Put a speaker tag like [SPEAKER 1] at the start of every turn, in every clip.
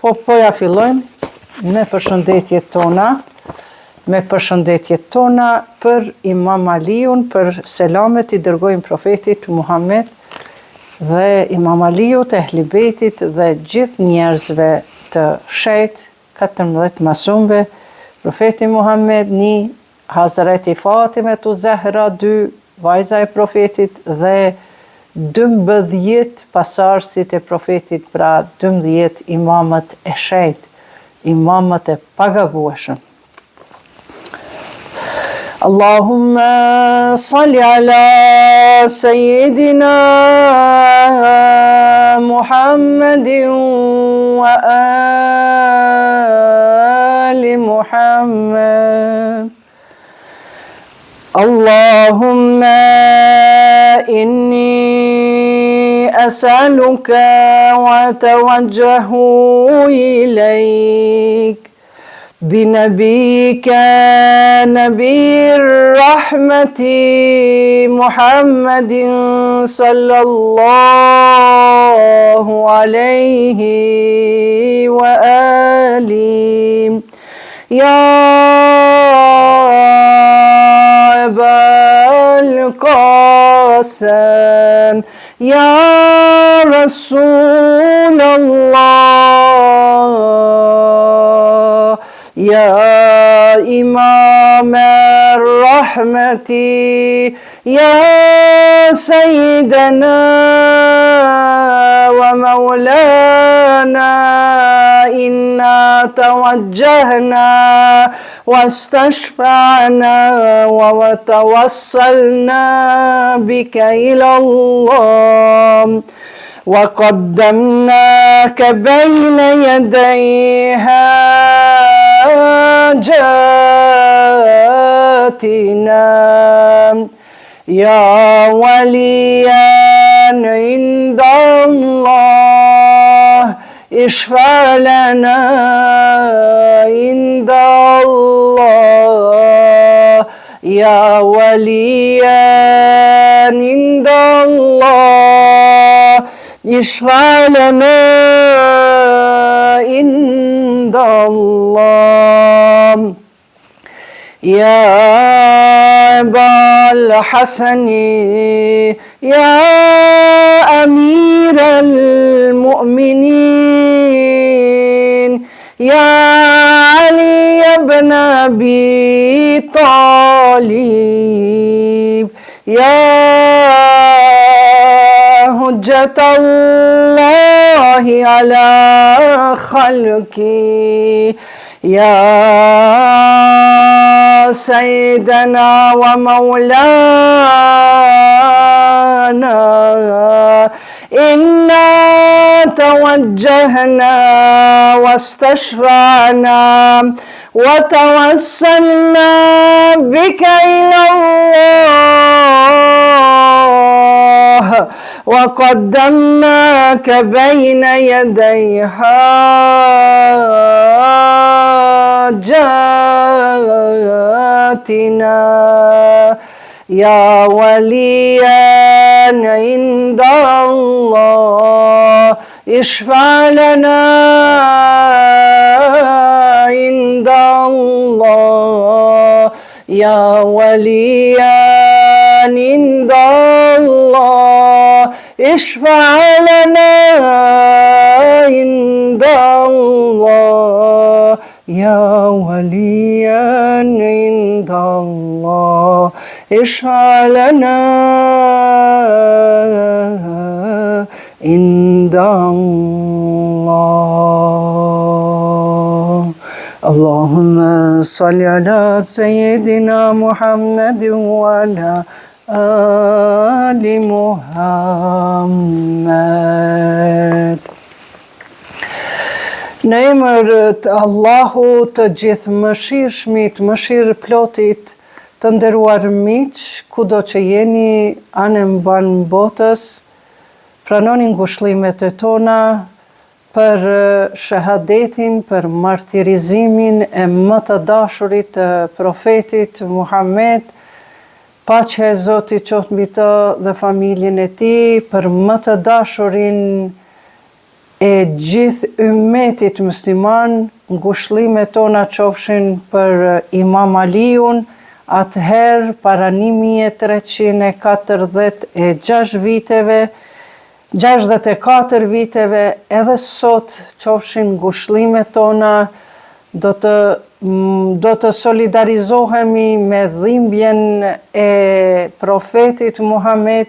[SPEAKER 1] Po ja fillojmë me përshëndetjet tona për Imam Aliun, për selamet i dërgojmë profetit Muhammed dhe Imam Aliut, ehli bejtit dhe gjithë njerëzve të shet, 14 masumve, profeti Muhammed, 1 Hazreti Fatime tu Zahra, 2 vajza e profetit dhe 12 pasardhësit e profetit, pra 12 imamët e shenjtë, imamët e pagabueshëm. Allahumma salli ala Sayyidina Muhammadin wa ali Muhammad. Allahumma inni as'aluka wa tawajjahu ilayk بنبيك نبي الرحمة محمد صلى الله عليه وآله يا أبا القاسم يا رسول الله يا إمام الرحمة يا سيدنا ومولانا إنا توجهنا واستشفعنا وتوصلنا بك إلى الله وقدمناك بين يدي حاجاتنا يا وليا عند الله اشفع لنا عند الله يا وليا عند الله اشفع لنا عند الله يا أبا الحسن يا أمير المؤمنين يا علي بن أبي طالب يا حجة الله على خلقه يا سيدنا ومولانا إنا توجهنا واستشفعنا وتوسلنا بك إلى الله وقدمناك بين يدي حاجاتنا يا وليا عند الله اشفع لنا عند الله يا وليا عند الله اشفع لنا عند الله يا وليا عند الله اشفع لنا عند الله. اللهم صل على سيدنا محمد وعلى آل محمد. Në emër të Allahut të gjithë mëshirshmit, mëshirë plotit, të nderuar miq, kudo që jeni anë mban botës, pranoni ngushëllimet e tona për shahadetin, për martirizimin e më të dashurit të profetit Muhammed, paqja e Zotit qoftë mbi të dhe familjen e tij, për më të dashurin e gjithë ummetit musliman, ngushëllimet tona qofshin për Imam Aliun, atëherë para 1346 viteve, 64 viteve, edhe sot qofshin ngushëllimet tona, do të solidarizohemi me dhimbjen e profetit Muhammed,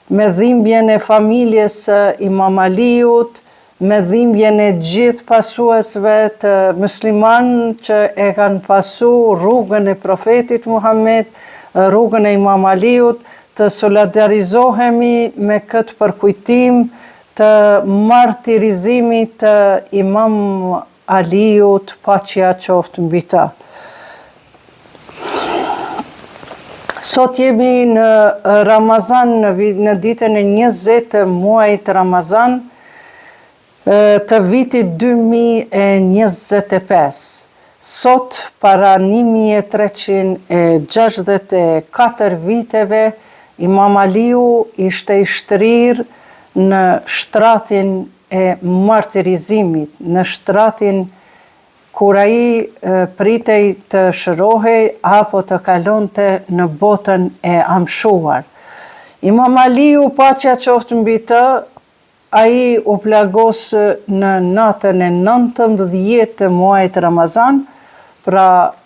[SPEAKER 1] me dhimbjen e familjes Imam Aliut, me dhimbjen e gjithë pasuesve të musliman që e kanë pasu rrugën e profetit Muhammed, rrugën e Imam Aliut, të solidarizohemi me këtë përkujtim të martirizimit të Imam Aliut, paqja qoftë mbi ta. Sot jemi në Ramazan, në ditën e 20 të muajit Ramazan të vitit 2025. Sot, para 1364 viteve, Imam Aliu ishte i shtrirë në shtratin e martirizimit, në shtratin kur ai pritej të shërohej apo të kalonte në botën e amshuar. Imam Aliu, paqja qoftë mbi të, ai u plagos në natën e 19 të muajit Ramazan, pra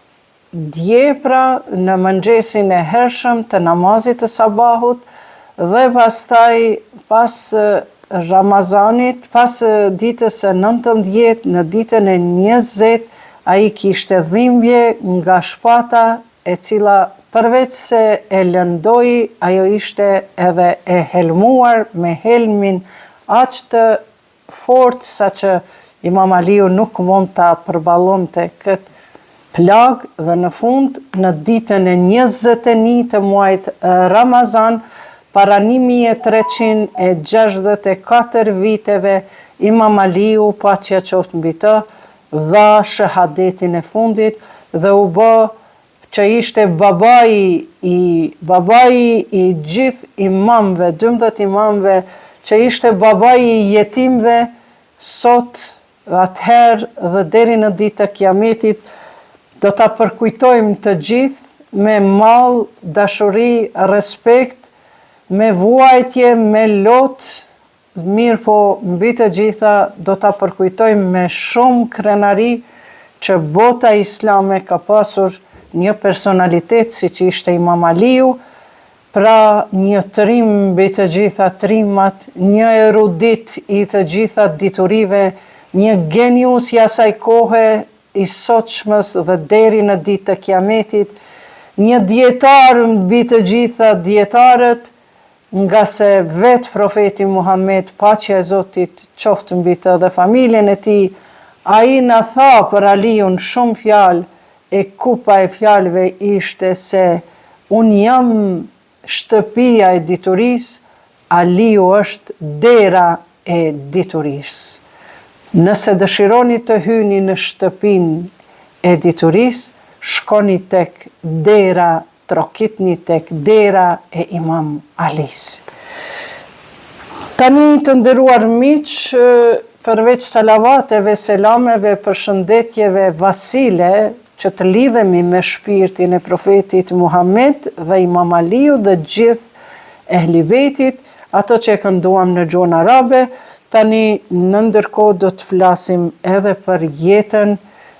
[SPEAKER 1] dje në mëngjesin e hershëm të namazit të sabahut, dhe pastaj pas Ramazanit, pas ditës e 19, në ditën e 20, ai kishte dhimbje nga shpata, e cila përveç se e lëndoi, ajo ishte edhe e helmuar me helmin aq të fort sa që Imam Aliu nuk mund ta përballonte këtë plag, dhe në fund, në ditën e 21 të muajit Ramazan, para 1364 viteve, Imam Aliu, paqja qoftë mbi të, dha shahadetin e fundit dhe u bë që ishte babai i gjithë imamëve, 12 imamëve, që ishte babai i jetimëve, sot, atëherë dhe deri në ditë të Kiametit, do ta përkujtojmë të gjithë me mall, dashuri, respekt, me vuajtje, me lot, mirë po mbi të gjitha do ta përkujtojmë me shumë krenari që bota islame ka pasur një personalitet si që ishte Imam Aliu, pra një trim mbi të gjitha trimat, një erudit i të gjitha diturive, një genius i asaj kohe, i sotshmës dhe deri në ditë të Kiametit, një dietar mbi të gjitha dietarët, nga se vetë profeti Muhammed, paqja e Zotit qoftë mbi të dhe familjen e tij, ai na tha për Aliun shumë fjalë, e kupa e fjalëve ishte se unë jam shtëpia e diturisë, Aliu është dera e diturisë. Nëse dëshironi të hyni në shtëpinë e diturisë, shkoni tek dera, trokitni tek dera e Imam Alis. Tani të nderuar miq, përveç salavateve, selameve, përshëndetjeve vasile, që të lidhemi me shpirtin e profetit Muhammed dhe Imam Aliu dhe gjithë ehli bejtit, ato që e kënduam në gjuhën arabe, tani në ndërkohë do të flasim edhe për jetën,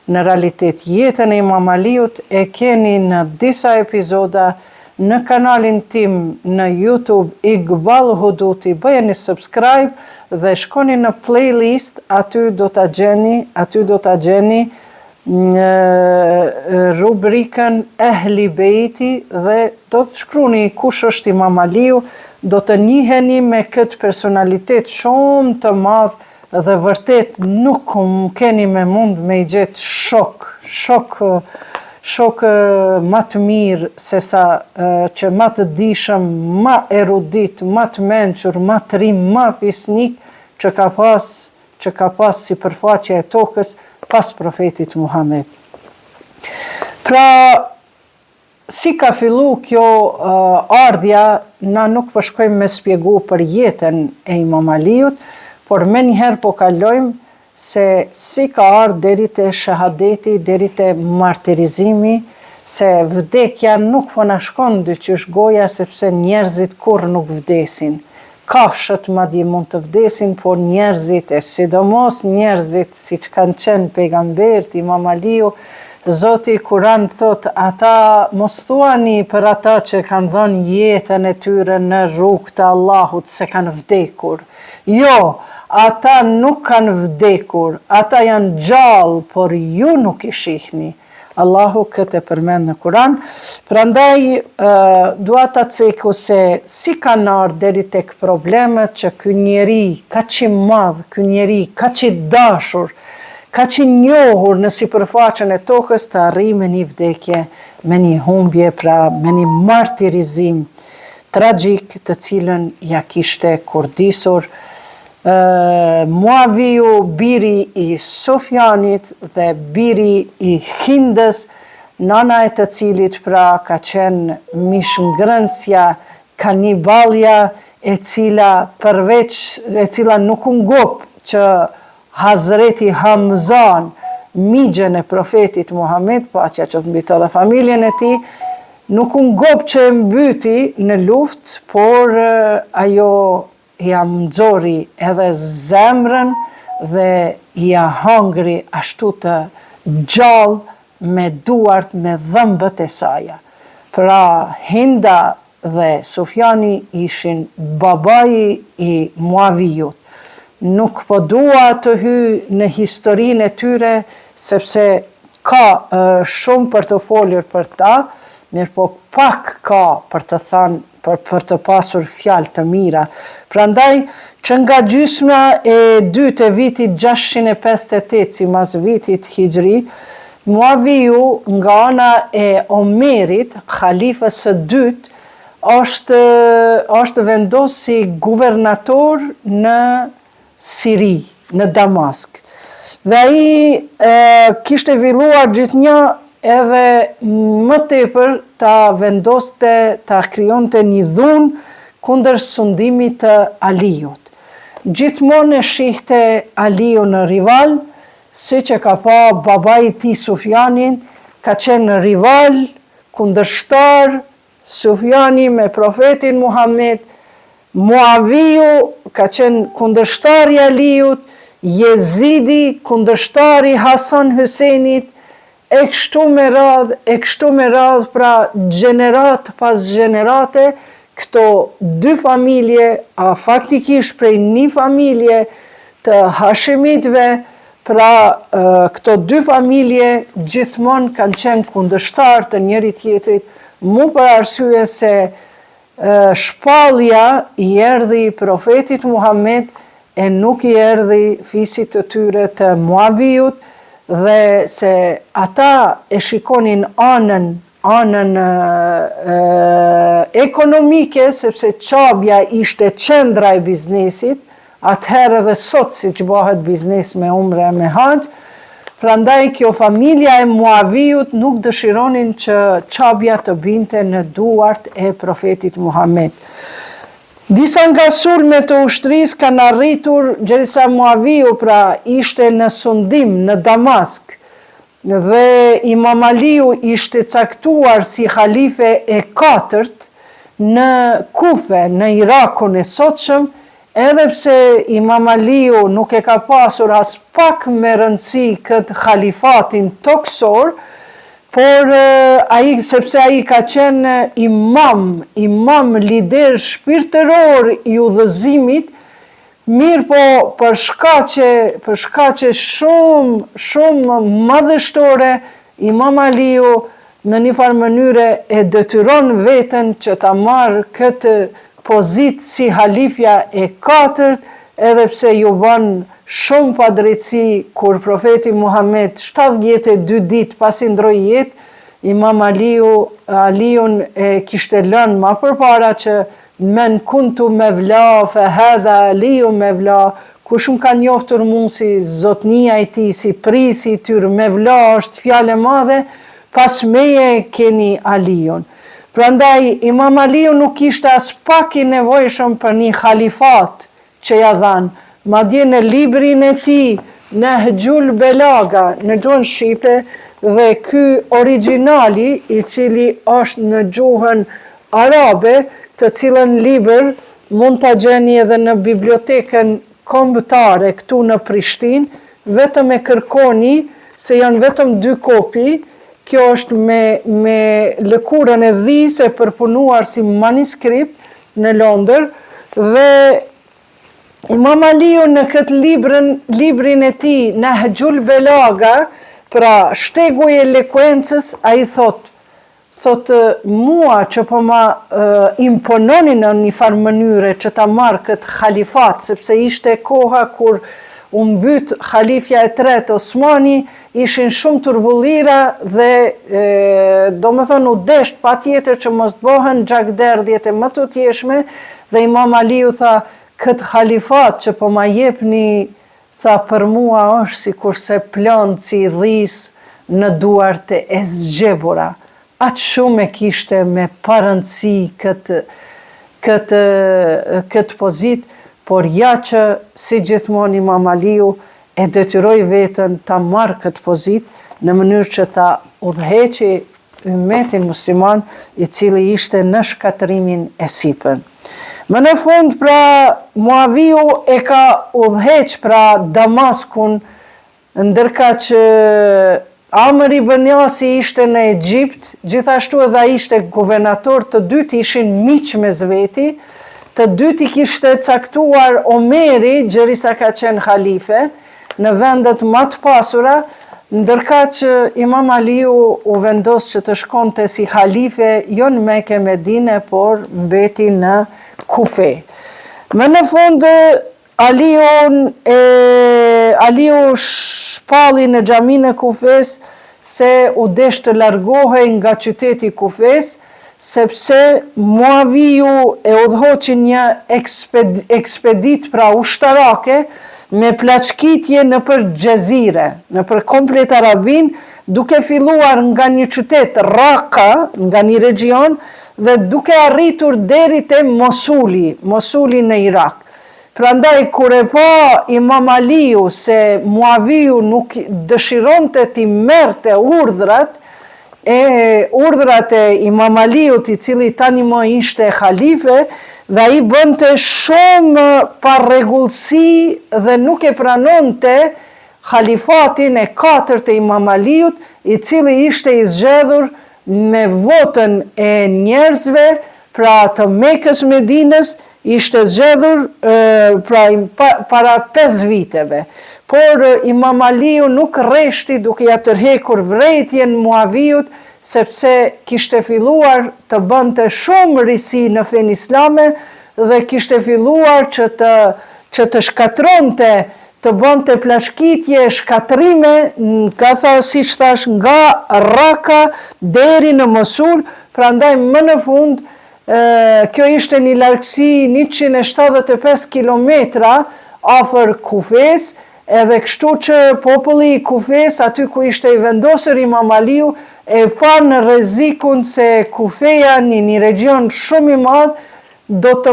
[SPEAKER 1] në realitet jetën e Imam Aliut e keni në disa epizoda në kanalin tim në YouTube Iqbal Huduti, bëjeni subscribe dhe shkoni në playlist, aty do ta gjeni rubrikën Ehli Beiti dhe do të shkruani kush është Imam Aliu, do të njiheni me këtë personalitet shumë të madh dhe vërtet nuk keni me mund me i gjetë shok ma të mirë se sa që ma të dishëm, ma erudit, ma të menqur, ma të rim, ma fisnik që ka pas si përfaqja e tokës pas profetit Muhammed. Pra, si ka fillu kjo ardhja, na nuk përshkojmë me spjegu për jetën e Imam Aliut, po por me njëherë po kalojmë se si ka ardhur deri te shahadeti, deri te martirizimi, se vdekja nuk po na shkon dyqysh goja, sepse njerëzit kurrë nuk vdesin. Kafshët madje mund të vdesin, por njerëzit, e sidomos njerëzit, si që kanë qenë pejgambert, Imam Aliu, Zoti Kuran thot, ata mos thuani për ata që kanë dhënë jetën e tyre në rrugë të Allahut se kanë vdekur. Jo, ata nuk kanë vdekur, ata janë gjallë, por ju nuk i shihni. Allahu këtë e përmend në Kuran. Prandaj dua ta ceku se si kanë ardhur deri tek problemet që ky njeri kaq i madh, ky njeri kaq i dashur, kaq i njohur në sipërfaqen e tokës të arrijë me një vdekje, me një humbje, pra me një martirizim tragjik të cilën ja kishte kurdisur Muaviu, biri i Sufjanit dhe biri i Hindës, nana e të cilit pra ka qenë mishëngrënsja, kanibalja, e cila nuk u ngop që Hazreti Hamzan, migjen e profetit Muhammed, paqja qoftë mbi të dhe familjen e tij, nuk u ngop që e mbyti në luftë, por ajo ja nxori edhe zemrën dhe ja hongri ashtu të gjallë me duart, me dhëmbët e saj. Pra Hinda dhe Sufjani ishin babai i Muaviut. Nuk po dua të hyj në historinë e tyre, sepse ka shumë për të folur për ta, mirëpo pak ka për të thënë, për të pasur fjalë të mira. Prandaj, që nga gjysma e dytë e vitit 658 sipas vitit hijri, Muaviu nga ana e Omerit, khalifës së dytë, është vendosur si guvernator në Siri, në Damask. Dhe ai kishte filluar gjithnjë edhe më tepër ta vendoste, ta krijonte një dhunë kundër sundimit të Aliut. Gjithmonë e shihte Aliu në rival, siç e ka pa babai i tij Sufjanin, ka qenë rival, kundërshtar, Sufjani me profetin Muhammed, Muaviu ka qenë kundërshtar i Aliut, Jezidi kundërshtari Hasan Husenit, e kështu me radhë, pra gjenerat pas gjenerate, këto dy familje, faktikisht prej një familje të Hashemitëve, pra këto dy familje gjithmonë kanë qenë kundërshtar të njëri tjetrit, mu për arsye se shpallja i erdhi profetit Muhammed e nuk i erdhi fisit të tyre të Muaviut, dhe se ata e shikonin anën ekonomike, sepse qabja ishte qendra e biznesit, atëherë dhe sot si që bëhet biznes me umre me haxh. Prandaj kjo familja e Muaviut nuk dëshironin që qabja të binte në duart e profetit Muhammed. Disa nga sulmet të ushtrisë kanë arritur, gjerisa Muaviu pra ishte në sundim në Damask, dhe Imam Aliu ishte caktuar si halife e 4 në Kufe, në Irakun e sotshëm, edhe pse Imam Aliu nuk e ka pasur as pak me rëndësi këtë khalifatin toksor, por sepse ai ka qenë imam lider shpirtëror i udhëzimit, mirë po për shkaqe shumë madhështore, Imam Aliu në një farë mënyre e detyron veten që ta marrë këtë pozitë si halifja e 4, edhe pse ju bën shumë padrejtësi kur profeti Muhammed 72 ditë pasi ndroi jetë, Imam Aliun e kishte lënë më përpara që men kuntu mevla fa hadha Aliu mevla, kush më ka njoftur mua si zotnia e tij, si prisi i tyre, mevla është fjalë e madhe, pas meje keni Aliun. Prandaj Imam Aliu nuk ishte as pak i nevojshëm për një khalifat që ja dhanë, madje në librin e tij Nahjul Belaga në gjuhën shqipe, dhe ky origjinali i cili është në gjuhën arabe, të cilën libër mund ta gjeni edhe në bibliotekën kombëtare këtu në Prishtinë, vetëm e kërkoni se janë vetëm 2 kopi. Kjo është me lëkurën e dhis e përpunuar si manuskript në Londër, dhe Imam Aliu në këtë librin e tij Nahjul Belaga, pra shtegu i elekuencës, ai thot mua që po ma impononin në një farë mënyre që ta marrë këtë khalifat, sepse ishte koha kur u mbyt Khalifja e tretë Osmani, ishin shumë turbullira dhe domethënë u desht patjetër që mos të bëhen gjakderdhjet e më të tjeshme, dhe Imam Aliu tha, këtë khalifat që po ma jepni, tha, për mua është sikurse plonci i dhis në duart e zgjebura. Atë shumë e kishte me parëndësi këtë pozit, por ja që si gjithmonë Imam Aliu e detyroi veten ta marrë këtë pozit në mënyrë që ta udhëheqi ummetin musliman i cili ishte në shkatrimin e sipër. Më në fund, pra, Muaviu e ka udhëheq pra Damaskun, ndërka që Amr ibn Jasi ishte në Egjipt, gjithashtu edhe ai ishte guvernator, të dytë ishin miq mes veti, të dytë i kishte caktuar Omeri, gjërisa ka qenë halife, në vendet më të pasura, ndërka që Imam Aliu u vendos që të shkonte si halife jo në Mekë e Medine, por mbeti në Kufe. Më në fund, Aliu shpalli në xhaminë e Kufes se u desh të largohej nga qyteti Kufes, sepse Muaviu e udhëhoqi një ekspedit pra ushtarake me plaçkitje nëpër Xhezire, nëpër komplet Arabin, duke filluar nga një qytet Raqqa, nga një region, dhe duke arritur deri te Mosuli në Irak. Prandaj kur e pa Imam Aliu se Muaviu nuk dëshironte t'i merrte urdhrat e Imam Aliut, i cili tani më ishte halife, dhe ai bënte shumë parregullsi dhe nuk e pranonte halifatin e 4 të Imam Aliut, i cili ishte i zgjedhur me votën e njerëzve, pra të Mekës Medinës, ishte zgjedhur para 5 viteve. Por Imam Aliu nuk rreshti duke ja tërhekur vrejtjen Muaviut, sepse kishte filluar të bënte shumë risi në fen islame dhe kishte filluar që të shkatronte, të bënte plashkitje, shkatrime, ka tha siç thash, nga Raqqa deri në Mosul, prandaj më në fund kjo ishte një largësi 175 kilometra afër Kufes, edhe kështu që populli i Kufes, aty ku ishte i vendosur Imam Aliu, e pa në rrezikun se Kufeja, një region shumë i madh, do të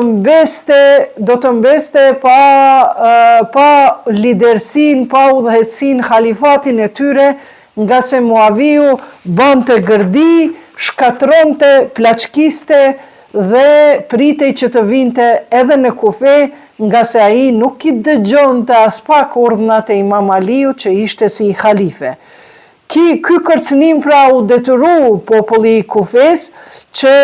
[SPEAKER 1] mbeste pa lidersin, pa udhëheqësin khalifatin e tyre, nga se Muaviu bënte gërdi, shkatronte, plaçkiste dhe pritej që të vinte edhe në Kufe, nga se ai nuk i dëgjonte as pak urdhnat e Imam Aliut që ishte si halife. Ky kërcënim pra u detyru populli i Kufes që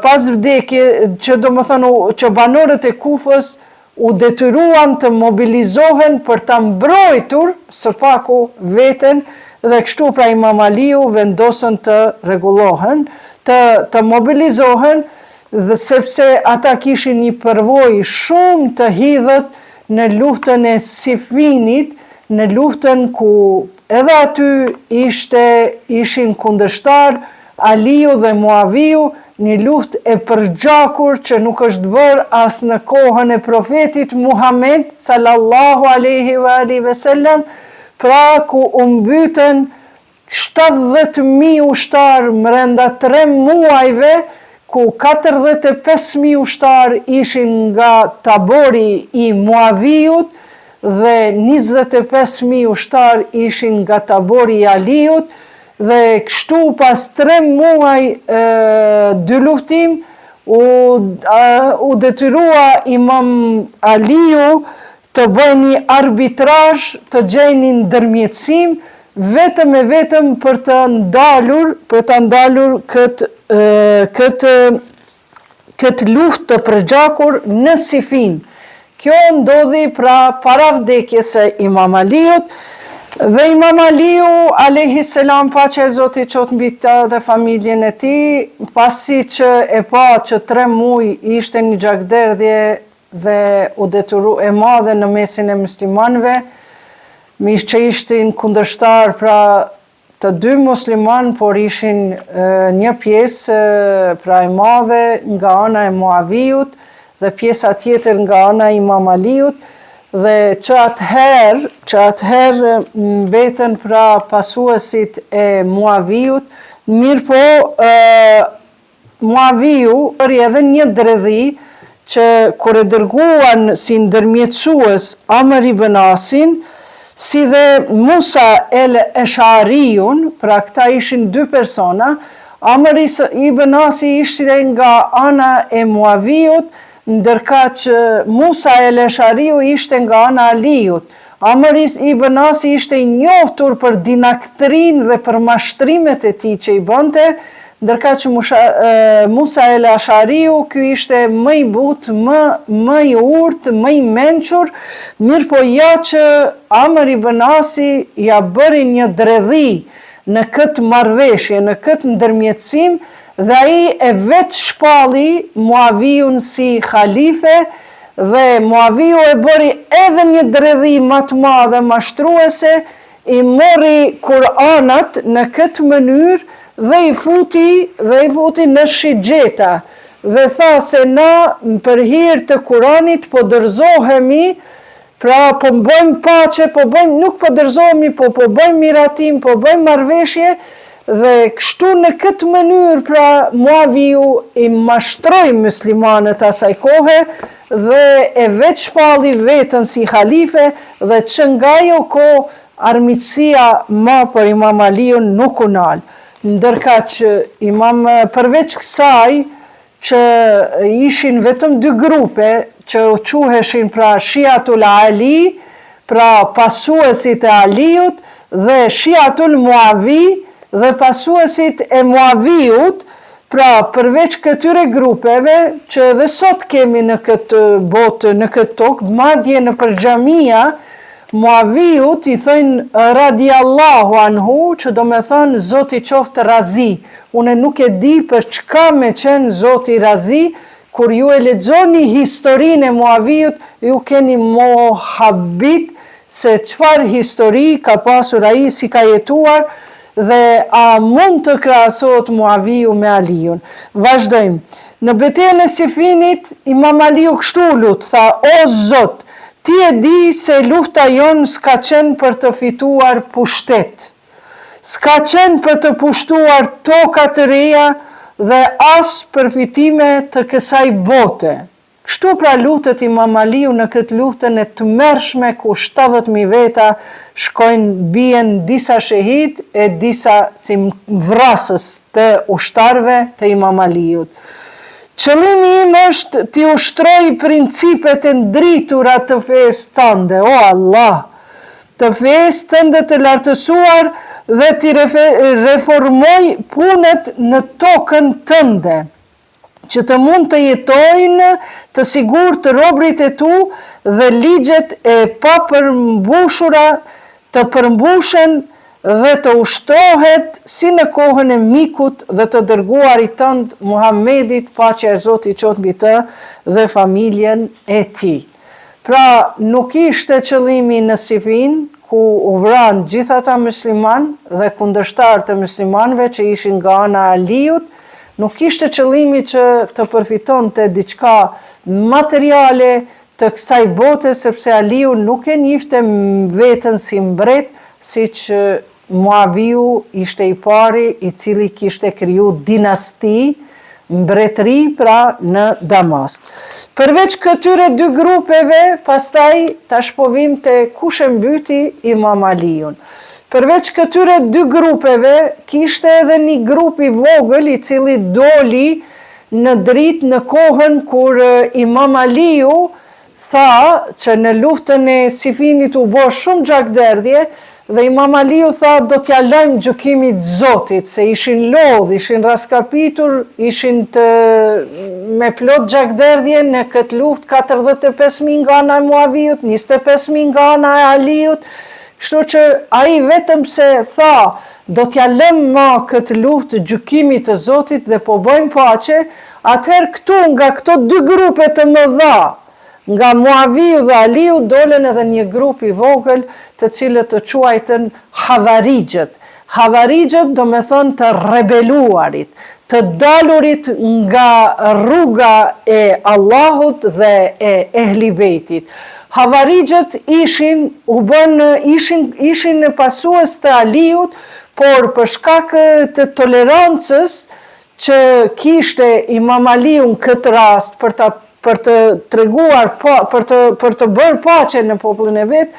[SPEAKER 1] pas vdekje, që banorët e Kufës u detyruan të mobilizohen për ta mbrojtur së paku veten, dhe kështu pra Imam Aliu vendosën të rregullohen, të mobilizohen, dhe sepse ata kishin një përvojë shumë të hidhët në luftën e Sifinit, në luftën ku edhe aty ishin kundërshtar Aliu dhe Muaviu, një luftë e përgjakur që nuk është bërë as në kohën e profetit Muhammed sallallahu alaihi wa sallam, pra ku u mbytën 70.000 ushtar brenda 3 muajve, ku 45.000 ushtar ishin nga tabori i Muavijut dhe 25.000 ushtar ishin nga tabori i Aliut, dhe kështu pas 3 muaj dy luftim u detyrua Imam Aliu të bëjë një arbitrazh, të gjejë një ndërmjetësim vetëm e vetëm për të ndalur këtë luftë të përgjakur në Sifin. Kjo ndodhi pra para vdekjes së Imam Aliut, dhe Imam Aliu alayhis salam, paqja e Zotit qoftë mbi të dhe familjen e tij, pasi që e pa që 3 muaj ishte një gjakderdhje dhe u detyru e madhe në mesin e muslimanëve, mish që ishin kundërshtar pra të 2 musliman, por ishin një pjesë pra e madhe nga ana e Muavijut dhe pjesa tjetër nga ana e Imam Aliut, dhe që atëherë mbeten pra pasuesit e Muavijut, mirë po Muaviju bëri edhe një dredhi që kur e dërguan si ndërmjetësues Amr ibn Asin, si dhe Musa el Eshariun, pra këta ishin 2 persona, Amr ibn Asi ishte nga ana e Muavijut, ndërka që Musa el Eshariu ishte nga ana e Aliut. Amr ibn Asi ishte i njohur për dinaktrin dhe për mashtrimet e tij që i bënte, ndërka që Musa el Eshariu ky ishte më i butë, më i urtë, më i mençur, mirë po ja që Amr ibn Asi ja bëri një dredhi në këtë marrëveshje, në këtë ndërmjetësim, dhe ai e vetë shpalli Muavijun si khalife, dhe Muaviju e bëri edhe një dredhi më të madhe mashtruese, i mori Kur'anat në këtë mënyrë dhe i futi në shigjeta, dhe tha se na për hir të Kur'anit po dorëzohemi, pra po bëjmë paqe, nuk po dorëzohemi, po bëjmë miratim, po bëjmë marrëveshje. Dhe kështu në këtë mënyrë pra Muaviju i mashtroi muslimanët asaj kohe dhe e vetë shpalli vetën si khalife, dhe që nga ajo kohë armiqësia ma për Imam Aliun nuk u nal. Ndërka që përveç kësaj që ishin vetëm 2 grupe që u quheshin pra Shiatul Ali, pra pasuesit e Aliut, dhe Shiatul Muavi, dhe pasuesit e Muavijut, pra përveç këtyre grupeve që dhe sot kemi në këtë botë, në këtë tokë, madje në përxhamia Muavijut i thënë radiallahu anhu, që do me thënë Zoti qoftë razi. Une nuk e di për çka me qenë Zoti razi, kur ju e lexoni historinë e Muavijut, ju keni mohabit se çfarë histori ka pasur ai, si ka jetuar, dhe a mund të krahasohet Muaviju me Aliun. Vazhdojmë. Në betejën e Sifinit, Imam Aliu kështu lut, tha: "O Zot, ti e di se lufta jonë s'ka qenë për të fituar pushtet, s'ka qenë për të pushtuar toka të reja dhe as përfitime të kësaj bote." Kështu pra lutet Imam Aliu në këtë luftën e tmerrshme ku 70.000 veta shkojnë, bien disa shehid e disa si vrasës të ushtarve të Imam Aliut. Qëllimi im është t'i ushtroj principet e ndritura të fesë tënde, o Allah, të fesë tënde të lartësuar, dhe t'i reformoj punët në tokën tënde, që të mund të jetojnë të sigurt të robrit e tu dhe ligjet e papërmbushura të përmbushen dhe të ushtrohet si në kohën e mikut dhe të dërguarit tënd Muhammedit, paqja e Zotit qoftë mbi të dhe familjen e tij. Pra nuk ishte qëllimi në Sifin, ku u vranë gjithë ata musliman dhe kundërshtar të muslimanëve që ishin nga ana e Aliut, nuk ishte qëllimi që të përfitonte diçka materiale të kësaj bote, sepse Aliu nuk e njifte veten si mbret, siç Muaviju ishte i pari i cili kishte kriju dinasti mbretëri pra në Damask. Përveç këtyre dy grupeve, pastaj tash po vim te kush e mbyti Imam Aliun. Përveç këtyre dy grupeve, kishte edhe një grup I vogël I cili doli në dritë në kohën kur Imam Aliu tha që në luftën e Sifinit u bo shumë gjakderdhje dhe Imam Aliu tha do t'ja lajmë gjykimit Zotit, se ishin lodh, ishin raskapitur, ishin me plot gjakderdhje në këtë luftë 45.000 nga ana e Muaviut, 25.000 nga ana e Aliut, kështu që ai vetëm se tha do t'ja lëmë ma këtë luftë gjykimit të Zotit dhe po bëjmë paqe, atëherë këtu nga këto dy grupe të mëdha, nga Muaviu dhe Aliu dolen edhe një grup I vogël të cilët të quajtën Havarigjët. Havarigjët do me thënë të rebeluarit, të dalurit nga rruga e Allahut dhe e Ehli Bejtit. Havarigjët ishin pasues të Aliut, por për shkak të tolerancës që kishte Imam Aliu në këtë rast për të treguar, për të bërë paqe në popullin e vet,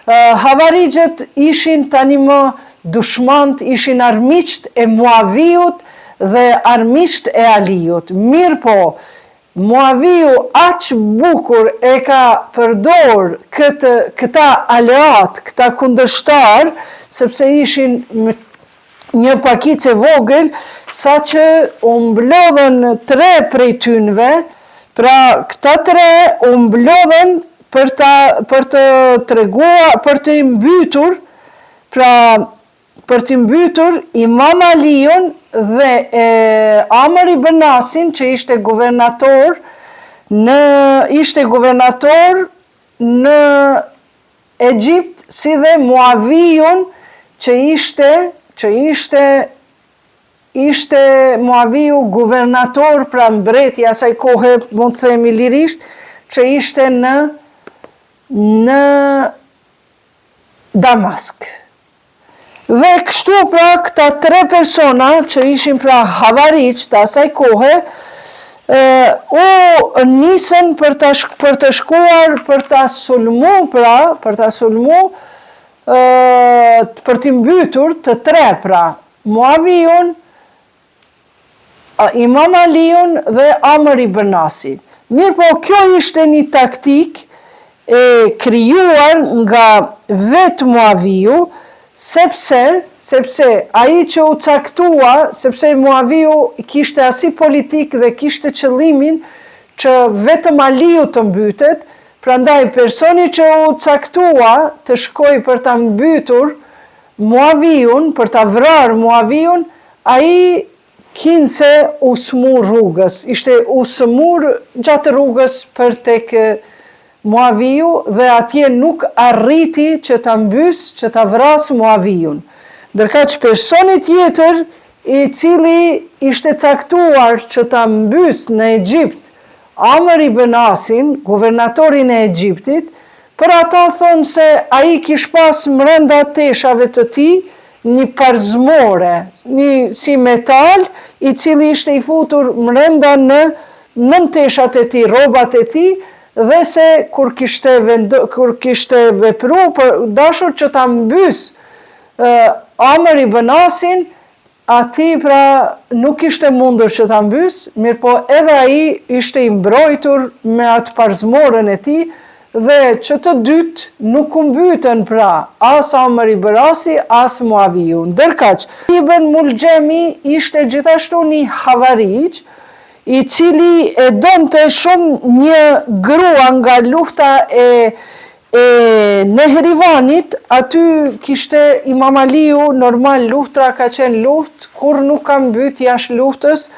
[SPEAKER 1] Havarigjët ishin tani më dushmant, ishin armiqt e Muaviut dhe armiqt e Aliut. Mirë po, Muaviu aq bukur e ka përdor këta aleat, këta kundërshtar, sepse ishin një pakice vogël, sa që u mblodhen 3 prej tynve. Pra këta 3 u mblodhen për të treguar, për të mbytur, pra për të mbytur Imam Aliun dhe Amr ibn Asin që ishte guvernator në Egjipt, si dhe Muaviun që ishte Muaviu guvernator pra mbreti asaj kohe, mund të themi lirisht, që ishte në Damask. Dhe kështu pra këta 3 persona që ishin pra Havariq të asaj kohe, u nisën për të shkuar, për të sulmu, për të mbytur të 3 pra, Muaviun, Imam Aliun dhe Amr ibn Asin. Mirë po, kjo ishte një taktik e krijuar nga vetë Muaviu, sepse ai që u caktua, sepse Muaviu kishte asi politik dhe kishte qëllimin që vetëm Aliu të mbytet, prandaj personi që u caktua të shkoj për ta mbytur Muaviun, për ta vrarë Muaviun, ai kinse u smur rrugës, ishte u smur gjatë rrugës për tek Muaviu dhe atje nuk arriti që ta mbys, që ta vras Muaviun. Ndërka që personi tjetër I cili ishte caktuar që ta mbys në Egjipt Amr ibn Asin, guvernatorin e Egjiptit, për ata thonë se ai kish pas mrenda teshave të tij një parzmore, një si metal, I cili ishte I futur mrenda në teshat e tij, rrobat e tij, dhe se kur kishte vepru për dashur që ta mbys Amr ibn Asin, ati pra nuk ishte mundur që ta mbys, mirë po edhe ai ishte I mbrojtur me atë parzmorën e tij, dhe që të dytë nuk u mbytën pra, as Amr ibn Asi, as Muaviu. Ndërkaq, Ibn Muljemi ishte gjithashtu një Havariq, I cili e donte shumë një grua nga lufta e Nehrivanit, aty kishte Imam Aliu, normal luftra ka qenë luft, kur nuk ka mbyt jashtë luftës,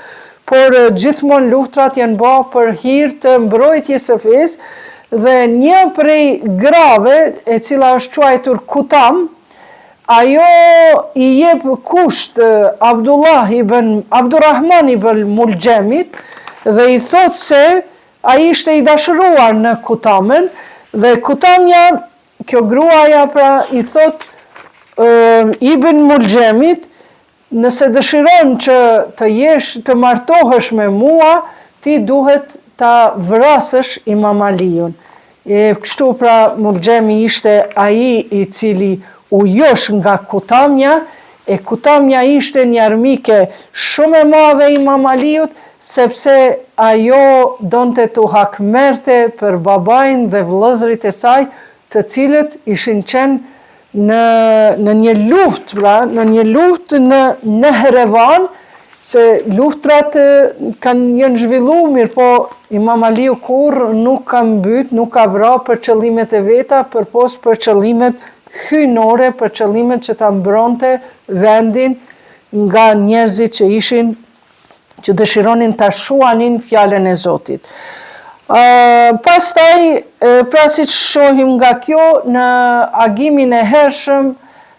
[SPEAKER 1] por gjithmonë luftrat janë bë për hir të mbrojtjes së fesë, dhe një prej grave, e cila është quajtur Kutam, ajo I jep kusht Abdurrahman ibn Muljemit, dhe I thot se ai ishte I dashuruar në Kutamen, dhe Kutamja, kjo gruaja pra I thot Ibn Muljemit, nëse dëshiron që të martohesh me mua, ti duhet ta vrasësh Imam Aliun. Kështu pra Muljemi ishte ai I cili u josh nga Kutamja, Kutamja ishte një armike shumë e madhe Imam Aliut, sepse ajo donte të hakmerte për babain dhe vëllezërit e saj, të cilët ishin qenë në një luftë, pra, në një luftë në Herevan, se luftrat janë zhvillu, mirë po Imam Aliu kur nuk ka mbyt, nuk ka vra për qëllimet e veta, përpos për qëllimet hyjnore, për qëllimet që ta mbronte vendin nga njerëzit që dëshironin ta shuanin fjalën e Zotit. Pastaj, pra si që shohim nga kjo, në agimin e hershëm,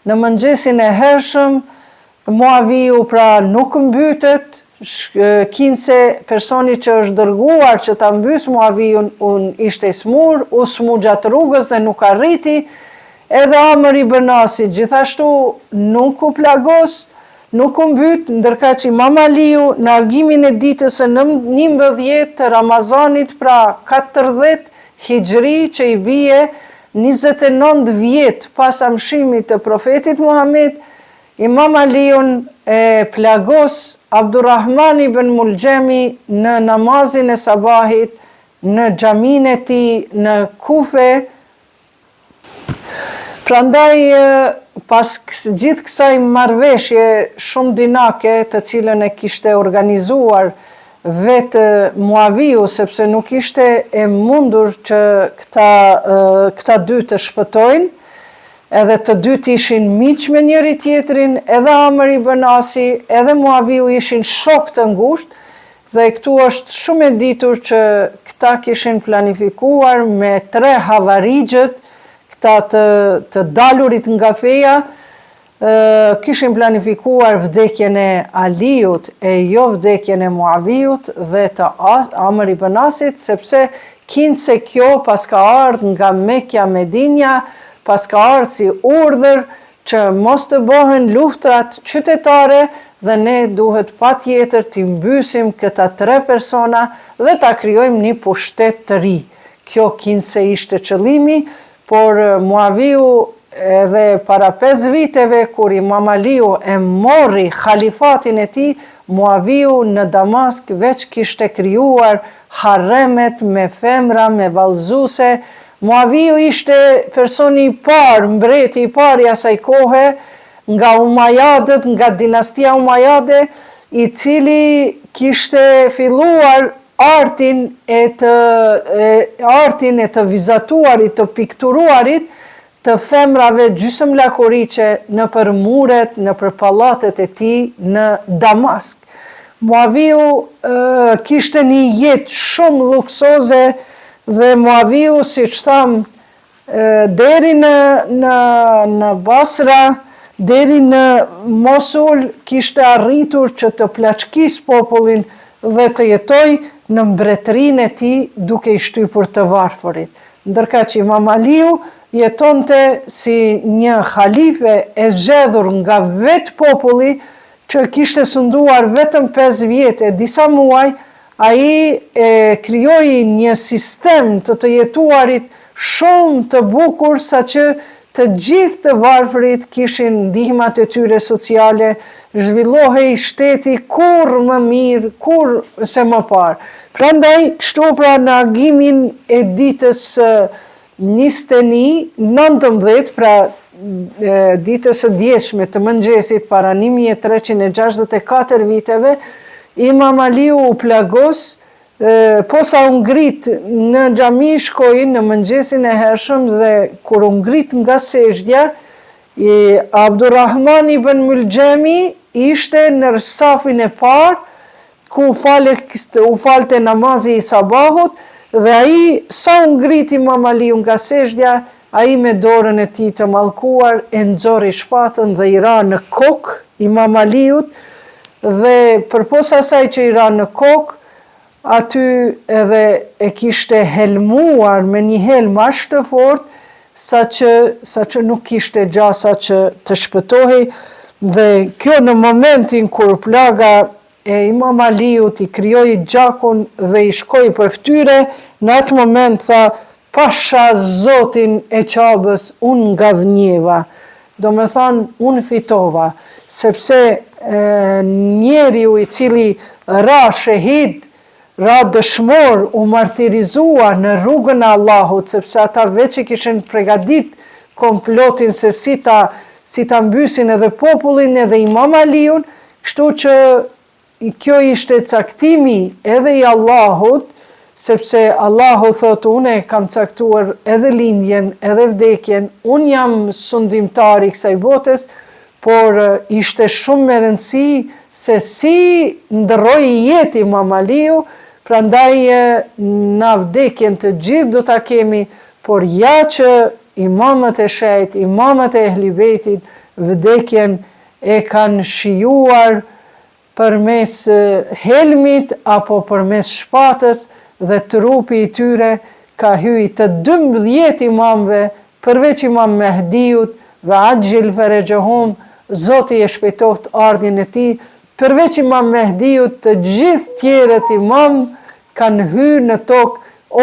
[SPEAKER 1] në mëngjesin e hershëm, Muaviu pra nuk mbytet, kinse personi që është dërguar që ta mbys Muaviun ishte smur, u smu gjatë rrugës dhe nuk arriti, edhe Amr ibn Asi gjithashtu nuk u plagos, nuk u mbyt, ndërka që Imam Aliu në agimin e ditës së 19 të Ramazanit, pra 40 Hijri që I bie 29 vjet pas amshimit të profetit Muhammed, Imam Aliun e plagos Abdurrahman ibn Muljemi në namazin e sabahit, në xhamin e tij në Kufe. Prandaj, pas gjithë kësaj marrëveshje shumë dinake të cilën e kishte organizuar vetë Muaviu, sepse nuk ishte e mundur që këta dy të shpëtojnë, edhe të dytë ishin miq me njëri tjetrin, edhe Amr ibn Asi, edhe Muaviu ishin shok të ngushtë, dhe këtu është shumë e ditur që këta kishin planifikuar me 3 havarigjët, këta të dalurit nga feja, kishin planifikuar vdekjen e Aliut e jo vdekjen e Muaviut dhe të Amr ibn Asit, sepse kinse kjo pas ka ardhur nga Mekja Medinja, pas ka ardhur si urdhër që mos të bëhen luftrat qytetare dhe ne duhet patjetër t'i mbysim këta 3 persona dhe ta krijojmë një pushtet të ri. Kjo kinse ishte qëllimi, por Muaviu edhe para 5 viteve kur Imam Aliu e morri khalifatin e tij, Muaviu në Damask veç kishte krijuar harremet me femra, me vallëzuese. Muaviu ishte personi I parë, mbreti I parë I asaj kohe, nga Umajadët, nga dinastia Umajade, I cili kishte filluar artin e të vizatuarit, të pikturuarit, të femrave gjysmëlakuriqe në për muret, në për pallatet e tij në Damask. Muaviu kishte një jetë shumë luksoze dhe Muaviu, si që tham, deri në Basra, deri në Mosul, kishte arritur që të plaçkis popullin dhe të jetoj në mbretërinë e tij duke I shtypur të varfërit. Ndërka që Imam Aliu jetonte si një khalife e zgjedhur nga vetë populli që kishte sunduar vetëm 5 vjet e disa muaj, ai krijoi një sistem të jetuarit shumë të bukur, saqë të gjithë të varfërit kishin ndihmat e tyre sociale, zhvillohej shteti kur më mirë, kur se më parë. Prandaj, kështu pra në agimin e ditës 19, pra ditës së djeshme të mëngjesit para 1364 viteve, Imam Aliu u plagos, posa u ngrit në xhami shkoi në mëngjesin e hershëm dhe kur u ngrit nga sejdja, Abdurrahman ibn Muljemi ishte në safin e parë ku u falte namazi I sabahut dhe ai sa u ngrit Imam Aliu nga sejdja, ai me dorën e tij të mallkuar e nxori shpatën dhe I ra në kokë Imam Aliut, dhe përpos asaj që I ra në kokë, aty edhe e kishte helmuar me një helm aq të fortë, sa që nuk kishte gjasa që të shpëtohej, Dhe kjo në momentin kur plaga e Imam Aliut i krijoi gjakun dhe i shkoi për fytyre, në atë moment tha, pasha Zotin e Qabës, unë nga dhënjeva. Do me thonë, unë fitova, sepse njeriu i cili ra shahid, ra dëshmor, u martirizua në rrugën e Allahut, sepse ata veç i kishin pregadit komplotin se si ta mbysin edhe popullin edhe Imam Aliun, kështu që kjo ishte caktimi edhe i Allahut, sepse Allahu thotë, unë e kam caktuar edhe lindjen, edhe vdekjen, unë jam sundimtari kësaj botës, por ishte shumë me rëndësi se si ndërroi jetë Imam Aliu, prandaj na vdekjen të gjithë do ta kemi, por ja që imamët e shejt, imamët e Ehli Bejtit, vdekjen e kanë shijuar përmes helmit apo përmes shpatës, dhe trupi i tyre ka hyj të 12 imamve, përveç Imam Mehdiut dhe Ajil Ferejehum, Zoti e shpejtoft ardhin e tij, përveç Imam Mehdiut të gjithë tjerët imam kanë hyrë në tokë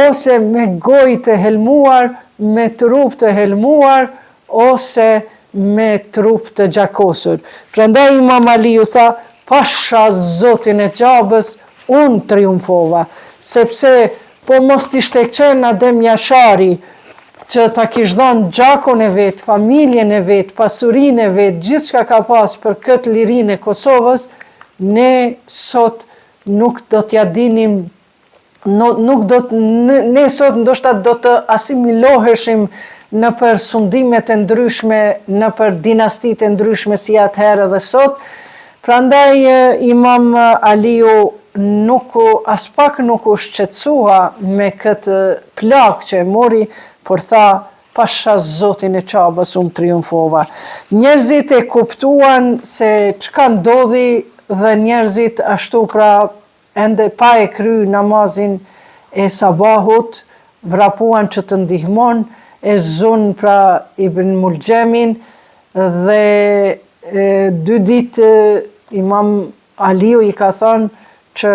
[SPEAKER 1] ose me gojë të helmuar, me trup të helmuar, ose me trup të gjakosur. Prandaj Imam Aliu tha, pasha Zotin e Qabës, unë triumfova, sepse po mos t'ishte qenë Adem Jashari, që ta kish dhënë gjakun e vetë, familjen e vetë, pasurinë e vetë, gjithë çka ka pas për këtë lirinë e Kosovës, ne sot nuk do t'ja dinim, ne sot ndoshta do të asimiloheshim në për sundimet e ndryshme, në për dinastit e ndryshme si atëherë dhe sot. Prandaj Imam Aliu as pak nuk u shqetësua me këtë plagë që e mori, por tha, pasha Zotin e Qabës unë triumfova. Njerëzit e kuptuan se çka ndodhi dhe njerëzit ashtu pra ende pa e kry namazin e sabahut, vrapuan që të ndihmon, e zun pra Ibn Mulgjemin, dhe 2 ditë Imam Aliu i ka thënë që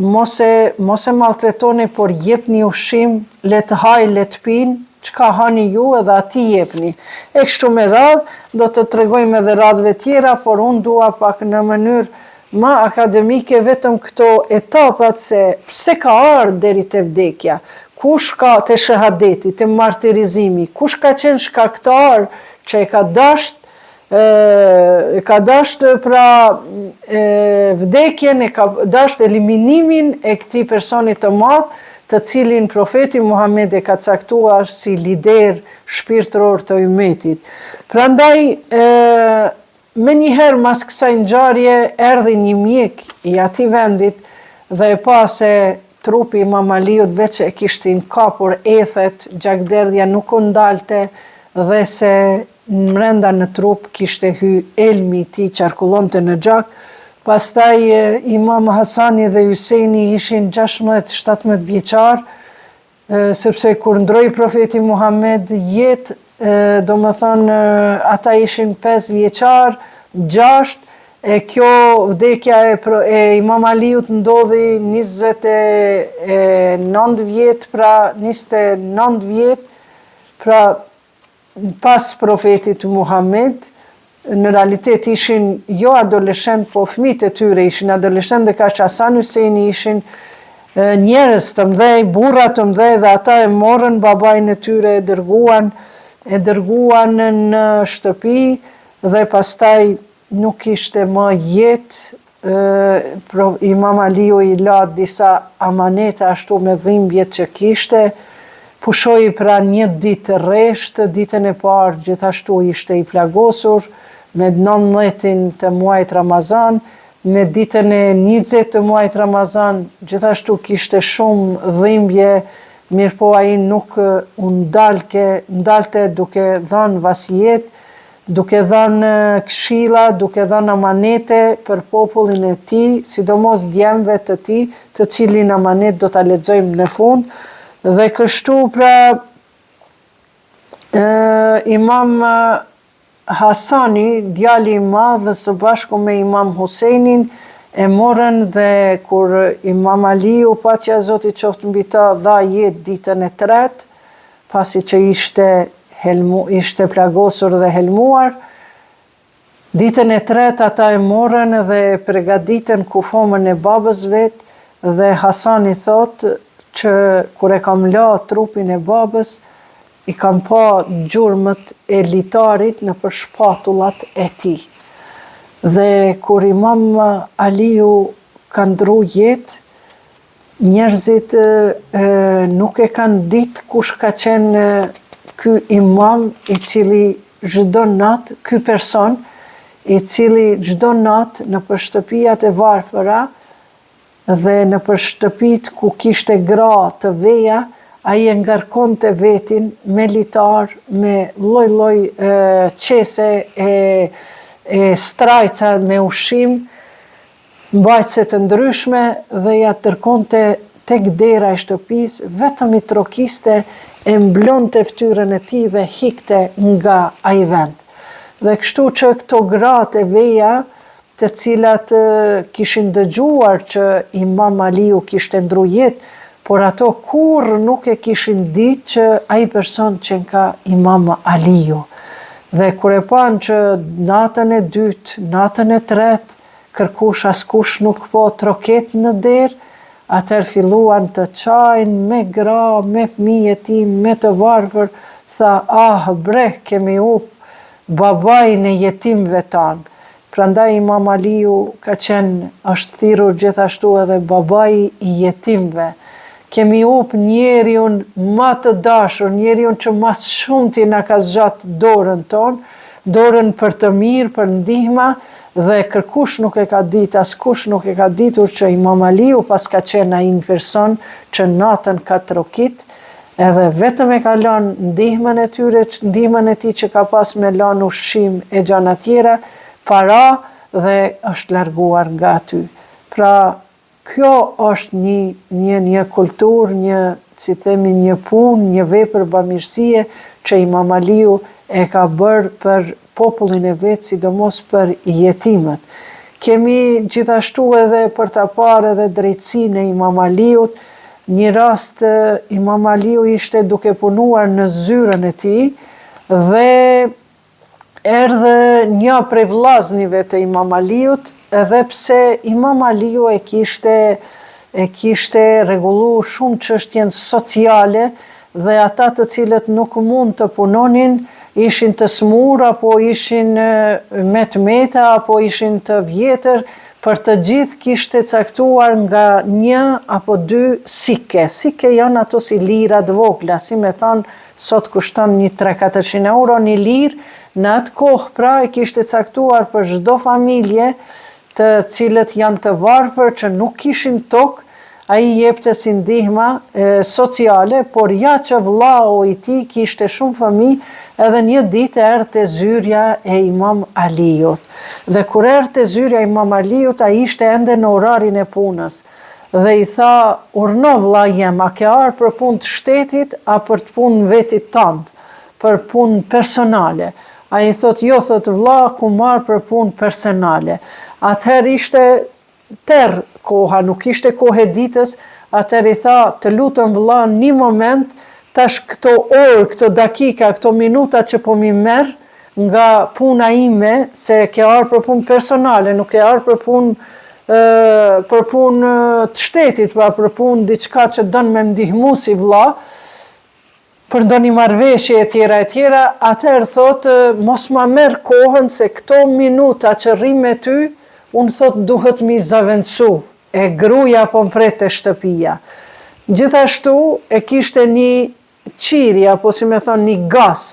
[SPEAKER 1] mos e maltretoni, por jepni ushqim, le të haj, le të pinë, çka hani ju edhe ati jepni. E kështu me radhë, do të tregojmë edhe radhëve tjera, por unë dua pak në mënyrë ma akademike vetëm këto etapat se pse ka ardhur deri te vdekja, kush ka te shahadeti, te martirizimi, kush ka qenë shkaktar që e ka dasht pra vdekjen, e ka dasht eliminimin e këtij personit të madh, të cilin profeti Muhammed e ka caktuar si lider shpirtëror të ummetit. Prandaj me njëherë mas kësaj ngjarje erdhi një mjek i atij vendit dhe e pa se trupi Imam Aliut veç e kishtin kapur ethet, gjakderdhja nuk u ndalte dhe se mrenda në trup kishte hy elmi i tij, qarkullonte në gjak. Pastaj Imam Hasani dhe Hyseni ishin 16-17 vjeçar, sepse kur ndroi profeti Muhammed jetë, do më thonë, ata ishin 5 vjeçar, 6, e kjo vdekja e Imam Aliut ndodhi 29 vjet, pra 29 vjet, pra pas profetit Muhammed. Në realitet ishin jo adoleshent, po fëmijët e tyre ishin adoleshent, dhe kaq Hasan Hyseni ishin njerëz të mëdhej, burra të mëdhej, dhe ata e morën babain e tyre, e dërguan në shtëpi, dhe pastaj nuk ishte më jetë. Imam Aliu i la disa amanete ashtu me dhimbjet që kishte, pushoi pra një ditë rreshtë, ditën e parë gjithashtu ishte i plagosur, me 19 të muajit Ramazan, me ditën e 20 të muajit Ramazan, gjithashtu kishte shumë dhimbje, mirë po ai nuk u ndalte duke dhënë vasijet, duke dhënë këshilla, duke dhënë amanete për popullin e tij, sidomos djemve të tij, të cilin amanet do ta lexojmë në fund. Dhe kështu pra Imam Hasani, djali I madh së bashku me Imam Husejnin, e morën dhe kur Imam Aliu, paqja e Zotit qoftë mbi ta, dha jetë ditën e tretë, pasi që ishte plagosur dhe helmuar, ditën e tretë ata e morën dhe pregaditën kufomën e babës vet, dhe Hasani thotë që kur e kam la trupin e babës, I kam pa gjurmët e litarit në për shpatullat e tij. Dhe kur Imam Aliu ka ndru jetë, njerëzit nuk e kanë ditë kush ka qenë ky imam I cili çdo natë, ky person I cili çdo natë në për shtëpijat e varfëra dhe në për shtëpit ku kishte gra të veja, ai e ngarkonte vetin me litar, me lloj-lloj qese e strajca me ushqim, mbajtëse të ndryshme dhe ja tërkonte tek dera e shtëpisë, vetëm I trokiste, e mblonte fytyrën e tij dhe hikte nga ai vend. Dhe kështu që këto gratë e veja, të cilat kishin dëgjuar që Imam Aliu kishte ndru jetë, por ato kurrë nuk e kishin ditë që ai person që ka Imam Aliu. Dhe kur e panë që natën e dytë, natën e tretë, kërkush askush nuk po troket në derë, atëherë filluan të çajnë me gra, me fëmijë e tij, me të varfër, tha, bre, kemi up babajin e jetimve tanë. Prandaj Imam Aliu është thirrur gjithashtu edhe babai I jetimve. Kemi up njeriun ma të dashur, njeriun që mas shumti na ka zgjat dorën tonë, dorën për të mirë, për ndihma, dhe kërkush nuk e ka ditë, askush nuk e ka ditur që Imam Aliu pas ka qenë ai një person që natën ka trokit, edhe vetëm e ka lënë ndihmën e tyre, ndihmën e tij që ka pas me lënë ushqim e gjana tjera, para dhe është larguar nga aty. Pra, kjo është një kulturë, një punë, një vepër bamirësie që Imam Aliu e ka bërë për popullin e vet, sidomos për jetimet. Kemi gjithashtu edhe për ta parë edhe drejtsinë e Imam Aliut. Një rast Imam Aliu ishte duke punuar në zyrën e tij dhe erdhe një prej vllaznive të Imam Aliut, edhe pse Imam Aliu e kishte rregulluar shumë çështjen sociale dhe ata të cilët nuk mund të punonin, ishin të smur, apo ishin me të meta, apo ishin të vjetër, për të gjithë kishte caktuar nga 1 apo 2 sike. Sike janë ato si lira të vogla, si me thonë, sot kushton një 300-400 euro një lirë, në atë kohë pra e kishte caktuar për çdo familje të cilët janë të varfër që nuk kishin tokë, ai jepte si ndihma sociale, por ja që vllau I tij kishte shumë fëmijë, edhe një ditë erdhte zyrja e Imam Aliut. Dhe kur erdhte zyrja e Imam Aliut, ai ishte ende në orarin e punës. Dhe I tha, urno vlla jem, a ke ardhur për punë të shtetit, a për të punë vetit tënd, për punë personale? Ai thot, jo, thot vlla, ku marr për punë personale. Atëherë ishte terr koha, nuk ishte kohë e ditës, atëherë I tha, të lutem vlla, një moment, tash këto orë, këto dakika, këto minuta që po mi merr nga puna ime, se ke ardhur për punë personale, nuk ke ardhur për punë të shtetit, për punë diçka që don me ndihmu si vlla, për ndonjë marrëveshje e tjera, atëherë thotë, mos ma merr kohën se këto minuta që rri me ty, unë thotë duhet mi zavendësu, e gruaja po mpret te shtëpia. Gjithashtu e kishte një qiri, apo si me thonë një gas,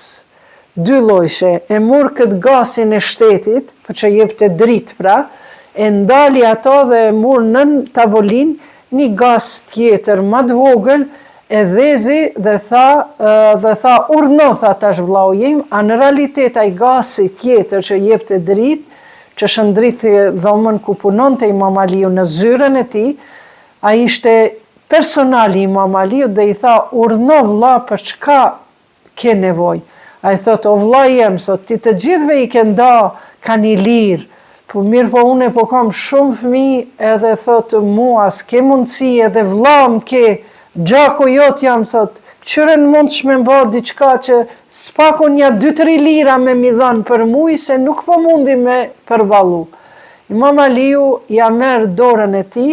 [SPEAKER 1] 2 llojshe, e mur këtë gasin e shtetit, për që jepte dritë pra, e ndali ato dhe e mur nën tavolin, një gas tjetër më të vogël, e dhezi dhe tha urno, tha tash vllau im, a në realitet ai gasi tjetër që jepte dritë, që shëndriti dhomën ku punonte Imam Aliu në zyrën e tij, ai ishte personali Imam Aliu dhe I tha urno vlla për çka ke nevojë. A i thot, o vlla jem, sot, ti të gjithve i ke nda kanë i lirë, po mirë po une po kam shumë fëmi edhe thot mua, s'ke mundësi edhe vlla m'ke, gjako jot jam, thot, qëren mund shme mba diçka që s'pakon nja 2-3 lira me mi dhanë për muj, se nuk po mundi me përvalu. Imam Aliu ja merë dorën e ti,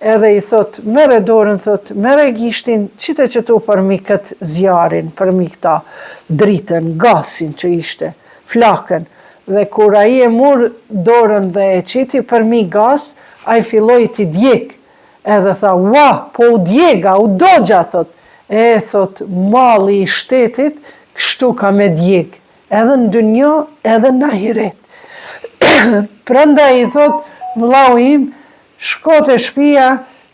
[SPEAKER 1] edhe i thot, mere dorën, thot, mere gishtin, qite që tu për mi këtë zjarin, për mi këta dritën, gasin që ishte, flakën. Dhe kur a i e mur dorën dhe e qiti për mi gas, a i filloj t'i djek. Edhe tha, ua, po u djega, u dogja, thot. E, thot, mali i shtetit, kështu ka me djek. Edhe në dunjo, edhe në ahiret. Pranda i thot, vllau im, shko të shpia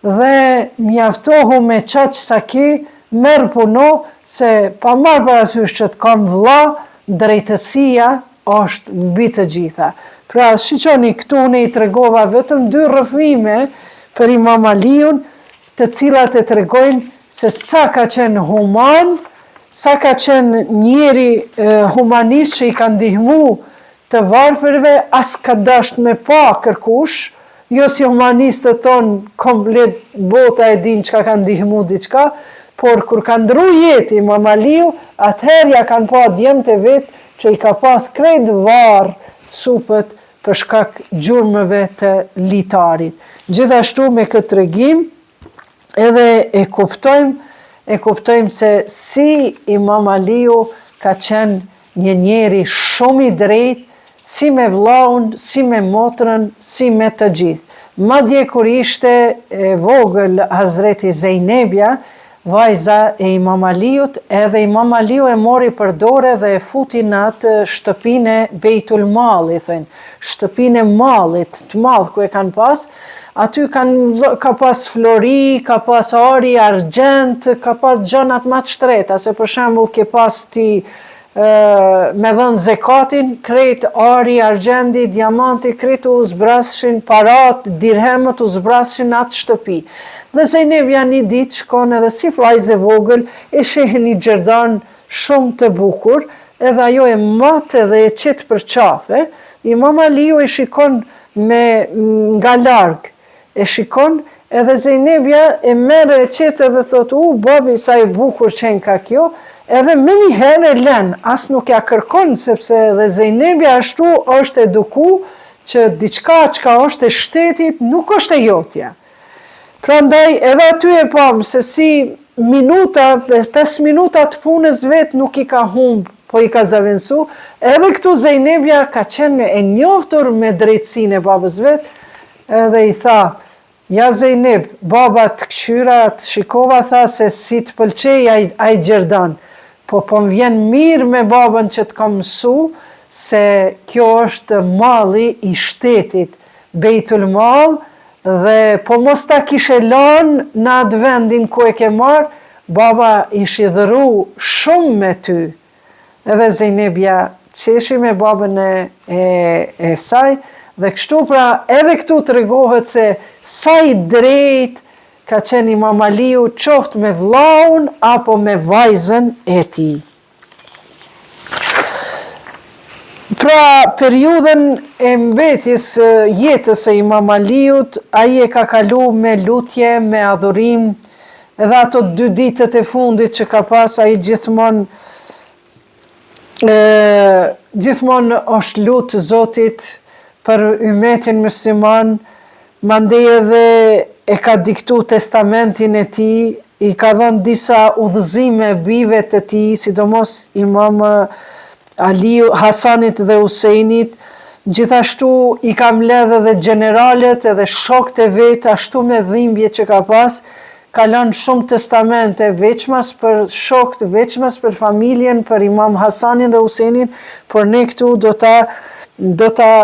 [SPEAKER 1] dhe mjaftohu me qaq sa ki, merë puno, se pa marë parasysh që të kam vlla, drejtësia është mbi të gjitha. Pra, shiqoni këtu ne i tregova vetëm 2 rrëfime për Imam Aliun, të cilat e tregojnë se sa ka qenë human, sa ka qenë njeri humanist që i ka ndihmu të varfërve, as ka dasht me pa kërkush, jo si humanistët tonë komplet bota e din që ka ndihmu diçka, por kur ka ndru jeti Imam Aliu, atëherë ja kanë pa djemë të vetë që i ka pas krejt varë supët për shkak gjurmëve të litarit. Gjithashtu me këtë tregim, edhe e kuptojmë se si Imam Aliu ka qenë një njeri shumë i drejt, si me vllaun, si me motrën, si me të gjithë. Madje kur ishte e vogël Hazreti Zejnebja, vajza e Imam Aliut, edhe Imam Aliu e mori për dore dhe e futi në atë shtëpinë e Bejtul Mali, thënë, shtëpinë e mallit të madh ku e kanë pas. Aty ka pas flori, ka pas ari, argjent, ka pas gjanat ma të shtreta, se për shembull ke pas ti me dhënë zekatin, krejt ari, argjendi, diamanti, krejt u zbrashin parat, dirhemët u zbrashin atë shtëpi. Dhe Zejnebja një ditë shkon edhe si vllajzë e vogël, e shehe një gjerdan shumë të bukur, edhe ajo e matë dhe e qetë për qafe. Imam Aliu e shikon nga larg, e shikon, edhe Zejnebja e merre e qetë dhe thot, babi sa i bukur qenë ka kjo, edhe me një herë e len, as nuk ja kërkon, sepse edhe Zejnebja ashtu është eduku që diçka çka është e shtetit nuk është e jotja. Prandaj edhe aty e pam se si minuta, 5 minuta të punës vetë nuk i ka humbë, po i ka zavendësu, edhe këtu Zejnebja ka qenë e njoftur me drejtësinë e babës vetë, edhe i tha, ja Zejneb, baba të këshyra, të shikova, tha se si të pëlqej ai gjerdan, po më vjen mirë me babën që të kam mësu, se kjo është malli i shtetit, Bejtul Mal, dhe po mos ta kishe lanë në atë vendin ku e ke marë, baba i shidhëru shumë me ty. Edhe Zejnebja qeshi me babën e saj, dhe kështu pra edhe këtu të regohet se sa i drejt ka qenë Imam Aliu qoftë me vllaun apo me vajzën e tij. Pra periudhën e mbetjes jetës e Imam Aliut, ai e ka kalu me lutje, me adhurim, edhe ato 2 ditët e fundit që ka pas, ai gjithmonë është lutë Zotit për ummetin musliman, mandej edhe e ka diktu testamentin e tij, i ka dhënë disa udhëzime bijve të tij, sidomos Imam Aliu, Hasanit dhe Husejnit, gjithashtu i ka mbledh edhe generalet edhe shokët e vet, ashtu me dhimbje që ka pas, ka lënë shumë testamente, veçmas për shokët, veçmas për familjen, për Imam Hasanin dhe Husejnin, por ne këtu do ta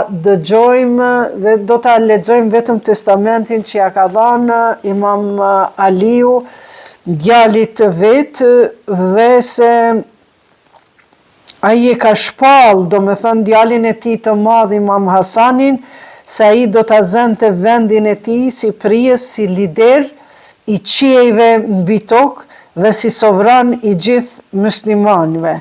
[SPEAKER 1] dëgjojmë dhe do ta lexojmë vetëm testamentin që ja ka dhënë Imam Aliu djalit të vet, dhe se ai e ka shpall, do me thënë djalin e tij të madh Imam Hasanin, se ai do ta zënte vendin e tij si prijes, si lider i qiejve mbi tokë dhe si sovran i gjithë muslimanëve.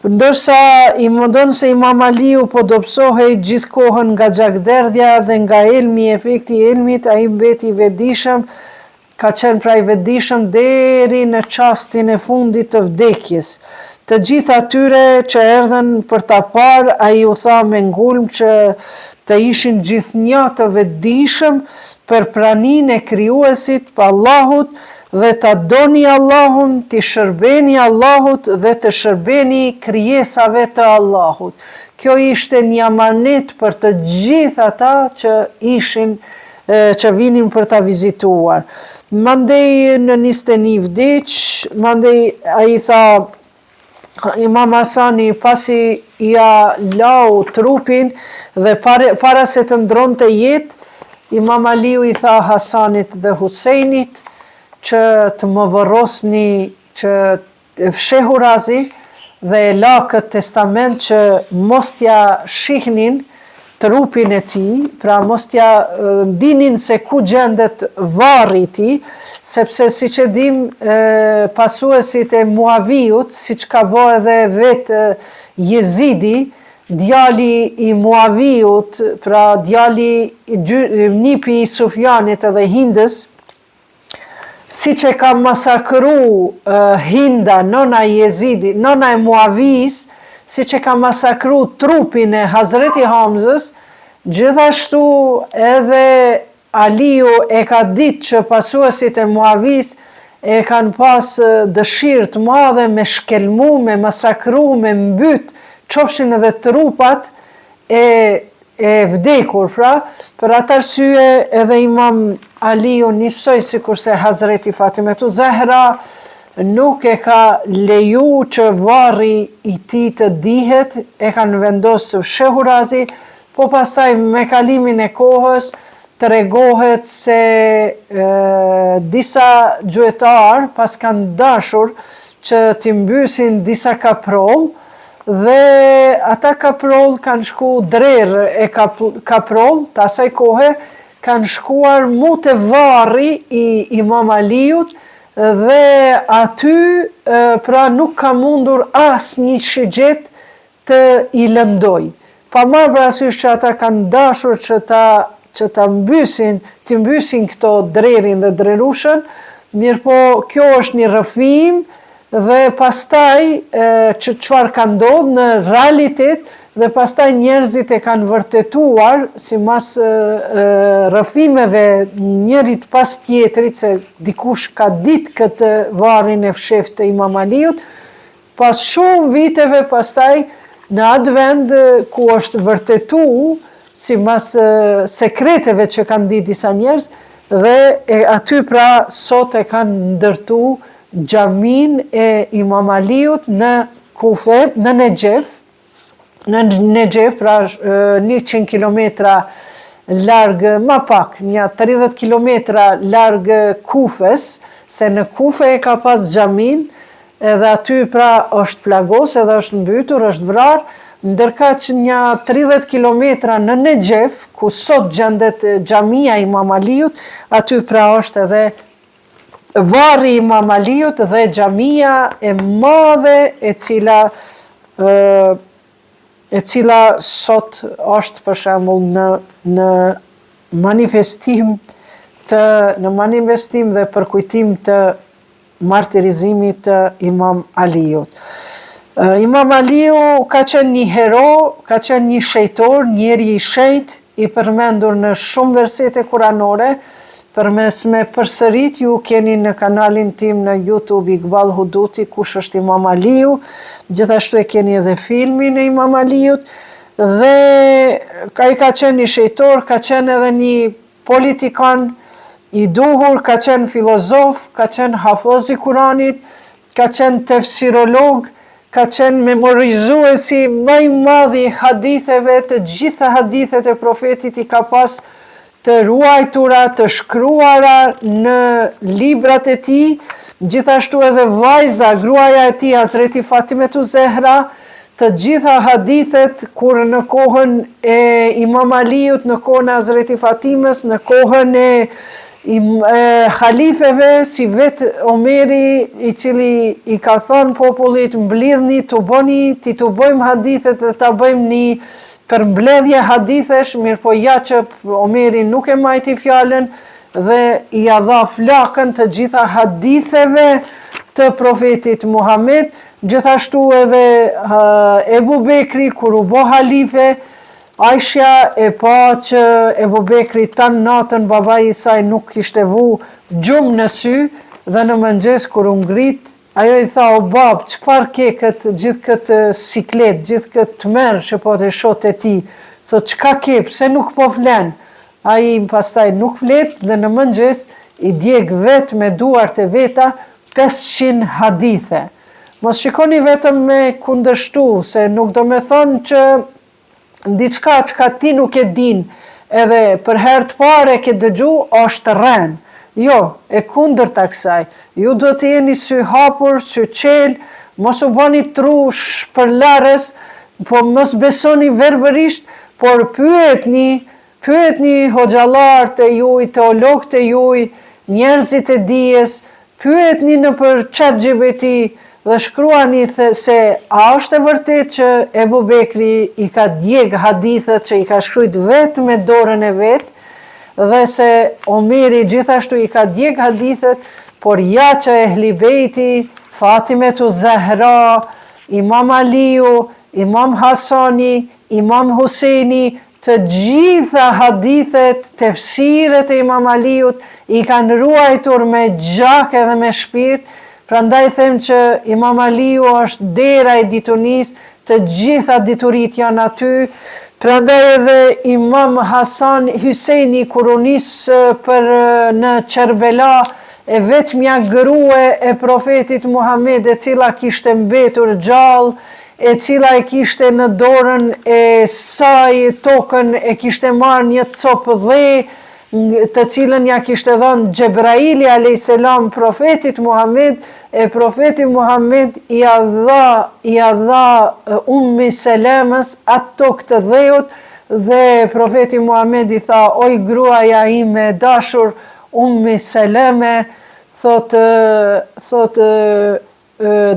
[SPEAKER 1] Ndërsa i mundon se Imam Aliu po dobësohej gjithë kohën nga gjakderdhja dhe nga elmi, efekti i elmit, ai mbeti i vetëdijshëm, ka qenë pra i vetëdijshëm deri në çastin e fundit të vdekjes. Të gjithë atyre që erdhen për ta parë, ai u tha me ngulm që të ishin gjithnjë të vetëdijshëm për praninë e krijuesit, pa Allahut, dhe ta doni Allahun, t'i shërbeni Allahut dhe të shërbeni krijesave të Allahut. Kjo ishte një amanet për të gjithë ata që ishin, që vinin për ta vizituar. Mandej në 21 vdiq, mandej ai tha, Imam Hasani pasi ia lau trupin dhe para se të ndronte jetë, Imam Aliu i tha Hasanit dhe Husejnit që të më varrosni, që fshehu razi dhe e la këtë testament që mos t'ja shihnin trupin e tij, pra mos t'ja dinin se ku gjendet varri i tij, sepse siç e dim pasuesit e Muaviut, siç ka bërë edhe vetë Jezidi, djali i Muaviut, pra djali nipi i Sufjanit edhe Hindës, si që ka masakru Hinda, nona i Jezidi, nona e Muavijis, si që ka masakru trupin e Hazreti Hamzës, gjithashtu edhe Aliu e ka ditë që pasuesit e Muavijis e kanë pas dëshirë të madhe me shkelmu, me masakru, me mbyt, qofshin edhe trupat e vdekur, pra, për atë arsye edhe Imam Aliu njësoj si kurse Hazreti Fatimetu Zehra nuk e ka leju që varri i tij të dihet, e kanë vendosë fshehu razi, po pastaj me kalimin e kohës tregohet se disa gjuetar pas kanë dashur që t'i mbysin disa kaproll, dhe ata kaproll kanë shku drerë e kaproll të asaj kohe, kanë shkuar mu të varri i Imam Aliut dhe aty pra nuk ka mundur as një shigjet të i lëndoj. Pa marrë parasysh që ata kanë dashur që ta mbysin këto drerin dhe drerushën, mirë po kjo është një rrëfim dhe pastaj që çfarë ka ndodhur në realitet, dhe pastaj njerëzit e kanë vërtetuar simas rrëfimeve njërit pas tjetrit, se dikush ka ditë këtë varrin e fshehtë të Imam Aliut, pas shumë viteve pastaj në atë vend ku është vërtetuar simas sekreteve që kanë ditë disa njerëz, dhe aty pra sot e kanë ndërtuar xhamin e Imam Aliut në Kufe, në Nexhef, pra 100 kilometra largë, ma pak, një 30 kilometra largë Kufes, se në Kufe e ka pas xhamin, edhe aty pra është plagos, edhe është mbytur, është vrar, ndërka që një 30 kilometra në Nexhef, ku sot gjendet xhamia i Imam Aliut, aty pra është edhe varri i Imam Aliut dhe xhamia e madhe e cila sot është për shembull në manifestim dhe përkujtim të martirizimit të Imam Aliut. Imam Aliu ka qenë një hero, ka qenë një shejtor, njeri i shenjtë, i përmendur në shumë versete kuranore, përmes me përsërit ju keni në kanalin tim në YouTube Iqbal Huduti, kush është Imam Aliu, gjithashtu e keni edhe filmin e Imam Aliut, dhe ka qenë një shejtor, ka qenë edhe një politikan i duhur, ka qenë filozof, ka qenë hafiz i Kuranit, ka qenë tefsirolog, ka qenë memorizuesi më i madh i haditheve, të gjitha hadithet e profetit i ka pas të ruajtura, të shkruara në librat e tij, gjithashtu edhe vajza, gruaja e tij, Hazreti Fatimetu Zehra, të gjitha hadithet kur në kohën e Imam Aliut, në kohën e Hazreti Fatimës, në kohën e halifeve, si vetë Omeri, i cili i ka thonë popullit, mblidhni, ti të bëjmë hadithet dhe ta bëjmë një përmbledhje hadithesh, mirë po ja që Omeri nuk e majti fjalën dhe i dha flakën të gjitha haditheve të profetit Muhammed. Gjithashtu edhe Ebu Bekri, kur u bo halife, Aisha e pa që Ebu Bekri tanë natën babai i saj nuk kishte vu gjumë në sy, dhe në mëngjes kur u ngrit, ajo i tha: o bab, çfarë ke gjithë këtë siklet, gjithë këtë tmerr që po të shot e ti? Thot: çka ke, pse nuk po flen? Ai pastaj nuk flet dhe në mëngjes i djeg vet me duart e veta 500 hadithe. Mos shikoni vetëm me kundështu, se nuk do me thonë që diçka që ti nuk e din, edhe për herë të pare ke dëgju, është rren. Jo, e kundërta kësaj. Ju do të jeni sy hapur, sy qel, mos u bani tru shpërlarës, po mos besoni verbërisht, por pyetni hoxhallar të juj, teolog të juj, njerëzit e dijes, pyetni në për ChatGPT, dhe shkruani se a është e vërtet që Ebu Bekri i ka djeg hadithet që i ka shkrujt vetë me dorën e vetë, dhe se Omeri gjithashtu i ka djeg hadithet, por ja që Ehli Bejti, Fatimetu Zahra, Imam Aliu, Imam Hasani, Imam Huseni, të gjitha hadithet, tefsiret e Imam Aliut i kanë ruajtur me gjak edhe me shpirt. Prandaj them që Imam Aliu është dera e ditunis, të gjitha diturit janë aty. Prandaj edhe Imam Hasan Hyseni kur u nis për në Kerbela, e vetmja grue e profetit Muhammed, e cila kishte mbetur gjallë, e cila e kishte në dorën e saj tokën, e kishte marrë një copë dhe, të cilën ja kishte dhënë Gjebraili a.s. profetit Muhammed, e profeti Muhammed i dha Ummi Selemës atë tokë të dheut, dhe profeti Muhammed i tha: oj gruaja ime dashur Ummi Seleme, thot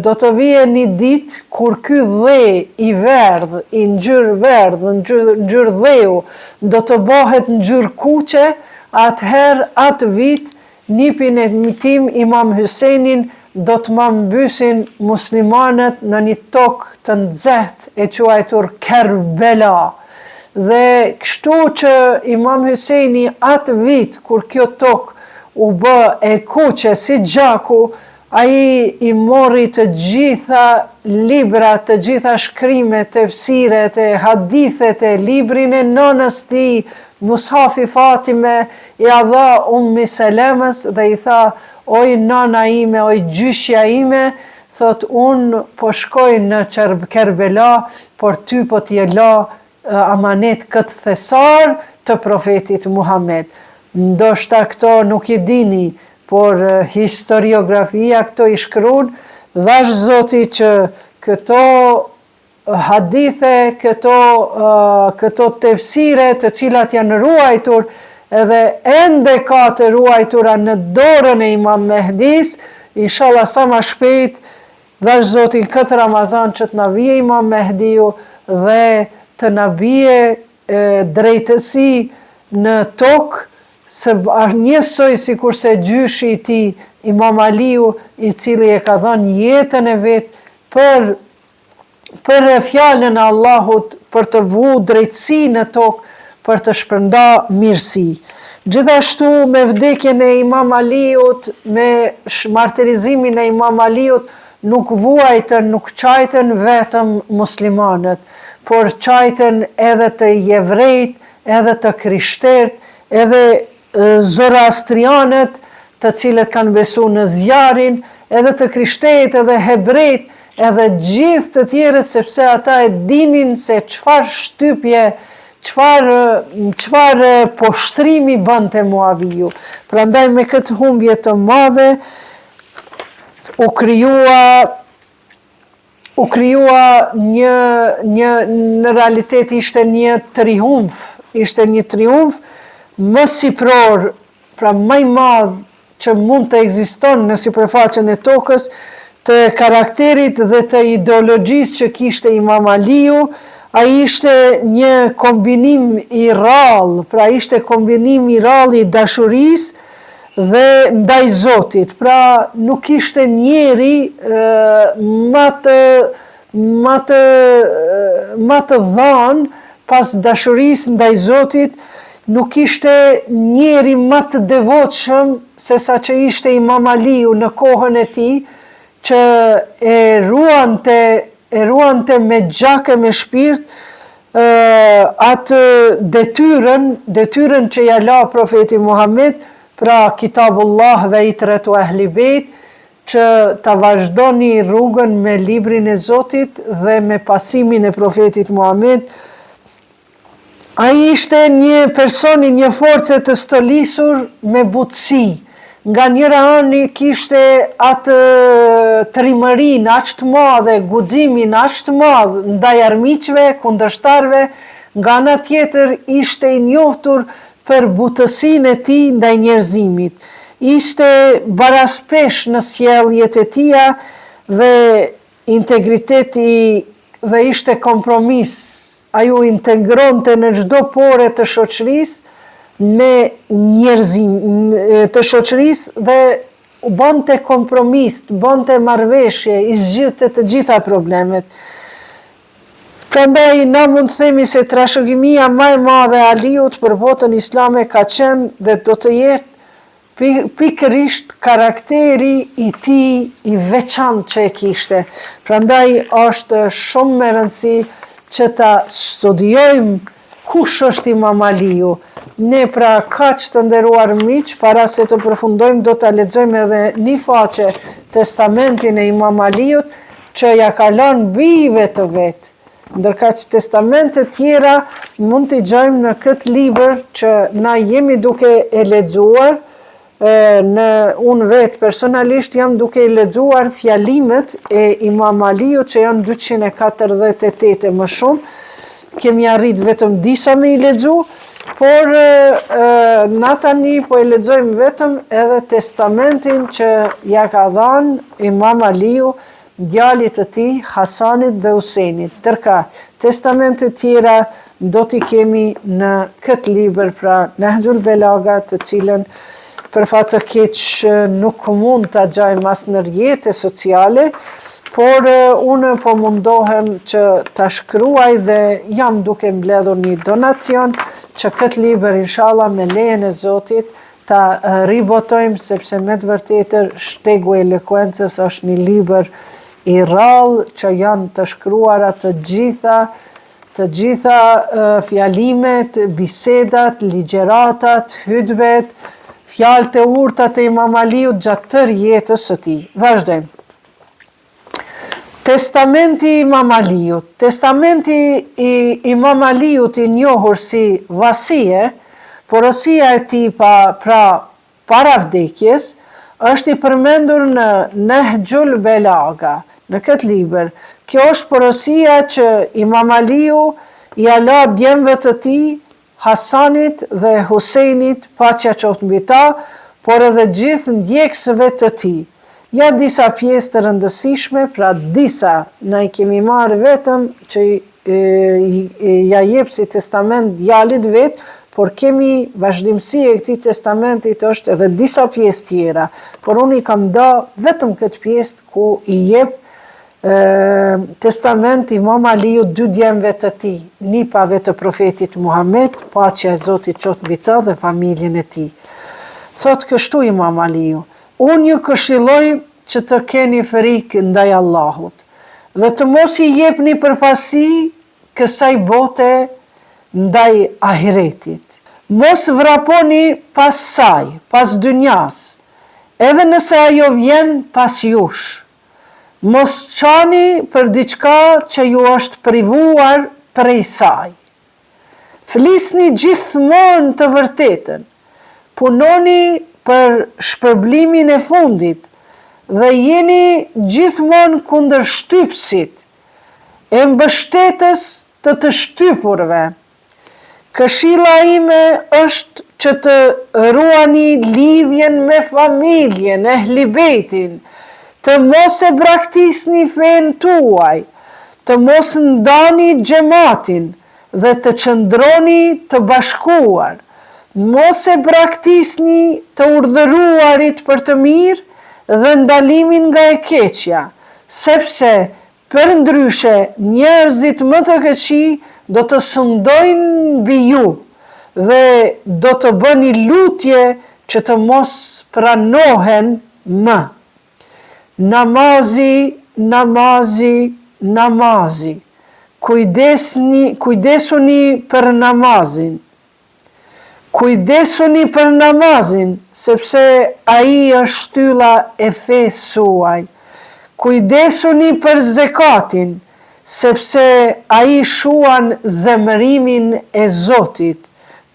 [SPEAKER 1] do të vije një ditë kur ky dhe i verdh, i ngjyrë verdh, ngjyrë dheu, do të bëhet ngjyrë kuqe. Atëherë atë vit nipin e tim Imam Hysenin do të më mbysin muslimanët në një tokë të nxehtë e quajtur Kerbela. Dhe kështu që Imam Hyseni atë vit kur kjo tokë u bë e kuqe si gjaku, ai i mori të gjitha libra, të gjitha shkrimet, tefsiret, hadithet, librin e nënës tij, Mushafi Fatime, i dha Ummi Selemës dhe i tha: oj nana ime, oj gjyshja ime, thot unë po shkoj në Kerbela, por ty po t'je la amanet këtë thesar të profetit Muhammed. Ndoshta këto nuk i dini, por historiografia këto i shkruan, dhash Zoti që këto hadithe, këto tefsire të cilat janë ruajtur, edhe ende ka të ruajtura në dorën e Imam Mehdis, inshallah sa ma shpejt, dhash Zoti këtë Ramazan që të na vije Imam Mehdiu dhe të na bie drejtësi në tokë, se njësoj si kurse gjyshi i tij Imam Aliu, i cili e ka dhënë jetën e vet për fjalën e Allahut, për të vu drejtësi në tokë, për të shpërnda mirësi. Gjithashtu me vdekjen e Imam Aliut, me martirizimin e Imam Aliut, nuk vuajtën, nuk qajtën vetëm muslimanët, por qajtën edhe të jevrejt, edhe të krishtert, edhe zoroastrianët, të cilët kanë besu në zjarin, edhe të krishtejt, edhe hebrejt, edhe gjithë të tjerët, sepse ata e dinin se çfarë shtypje, çfarë poshtrimi bënte Muaviju. Prandaj me këtë humbje të madhe u u krijua në realitet ishte një triumf më sipror, pra më i madh që mund të ekziston në sipërfaqen e tokës, të karakterit dhe të ideologjisë që kishte Imam Aliu. Ai ishte një kombinim i rrallë, pra ishte kombinim i rrallë i dashurisë dhe ndaj Zotit. Pra nuk ishte njeri më të dhanë pas dashurisë ndaj Zotit, nuk ishte njeri më të devotshëm se sa që ishte Imam Aliu në kohën e tij, që e ruante me gjak e me shpirt atë detyrën që ja la profeti Muhammed, pra Kitabullah ve Itretu Ehli Bejt, që ta vazhdoni rrugën me librin e Zotit dhe me pasimin e profetit Muhammed. Ai ishte një personi, një forcë të stolisur me butësi. Nga njëra ani kishte atë trimërinë aq të madhe, guximin aq të madh ndaj armiqve, kundërshtarëve, nga ana tjetër ishte i njohur për butësinë e tij ndaj njerëzimit. Ishte baraspesh në sjelljet e tija dhe integriteti dhe ishte kompromis. Ai u integronte në çdo pore të shoqërisë me njerëzim të shoqërisë dhe u bënte kompromis, bënte marrëveshje, i zgjidhte të gjitha problemet. Prandaj na mund të themi se trashëgimia më e madhe e Aliut për botën islame ka qenë dhe do të jetë pikërisht karakteri i tij i veçantë që e kishte. Prandaj është shumë me rëndësi që ta studiojmë kush është Imam Aliu. Ne pra kaq të nderuar miq, para se të përfundojmë do ta lexojmë edhe një faqe testamentin e Imam Aliut që ja ka lënë bijve të vet. Ndërkaq testamente tjera mund t'i gjojmë në këtë libër që na jemi duke e lexuar. Unë vetë personalisht jam duke i lexuar fjalimet e Imam Aliut që janë 248 më shumë. Kemi arrit vetëm disa me i lexu, por na tani po e lexojmë vetëm edhe testamentin që ja ka dhënë Imam Aliu djalit të tij Hasanit dhe Husenit. Ndërka testamentet tjera do t'i kemi në këtë libër, pra Nahjul Belaga, të cilën për fat të keq nuk mund ta gjajmë as në rrjete sociale, por unë po mundohem që ta shkruaj dhe jam duke mbledhur një donacion që këtë libër inshallah me lejen e Zotit ta ribotojmë, sepse me të vërtetë Shtegu e Elokuencës është një libër i rrallë që janë të shkruara të gjitha fjalimet, bisedat, ligjeratat, hutbet, fjalët e urta të Imam Aliut gjatë tërë jetës së tij. Vazhdojmë. Testamenti i Imam Aliut. Testamenti i Imam Aliut i njohur si vasie, porosia e tij para vdekjes, është i përmendur në Nahjul Belaga, në këtë libër. Kjo është porosia që Imam Aliu i la djemve të tij, Hasanit dhe Husenit, paqja qoftë mbi ta, por edhe gjithë ndjekësve të tij. Ja disa pjesë të rëndësishme, pra disa, na i kemi marrë vetëm që ja jep si testament djalit vet, por kemi vazhdimsi e këtij testamentit është edhe disa pjesë tjera, por unë i kam da vetëm këtë pjesë ku i jep testament Imam Aliu dy djemve të tij, nipave të profetit Muhammed, paqja e Zotit qoftë mbi ta dhe familjen e tij. Thot kështu Imam Aliu: unë ju këshilloj që të keni frikë ndaj Allahut dhe të mos i jepni përparësi kësaj bote ndaj ahiretit. Mos vraponi pas saj, pas dynjas, edhe nëse ajo vjen pas jush. Mos qani për diçka që ju është privuar prej saj. Flisni gjithmonë të vërtetën, punoni për shpërblimin e fundit dhe jeni gjithmonë kundër shtypsit, e mbështetës të shtypurve. Këshilla ime është që të ruani lidhjen me familjen, ehli bejtin, të mos e braktisni fen tuaj, të mos ndani xhamatin dhe të qëndroni të bashkuar, mos e braktisni të urdhëruarit për të mirë dhe ndalimin nga e keqja, sepse përndryshe njerëzit më të këqij do të sundojnë mbi ju dhe do të bëni lutje që të mos pranohen më. Namazi, namazi, namazi. Kujdesuni për namazin. Kujdesuni për namazin, sepse ai është shtylla e fesë suaj. Kujdesuni për zekatin, sepse ai shuan zemërimin e Zotit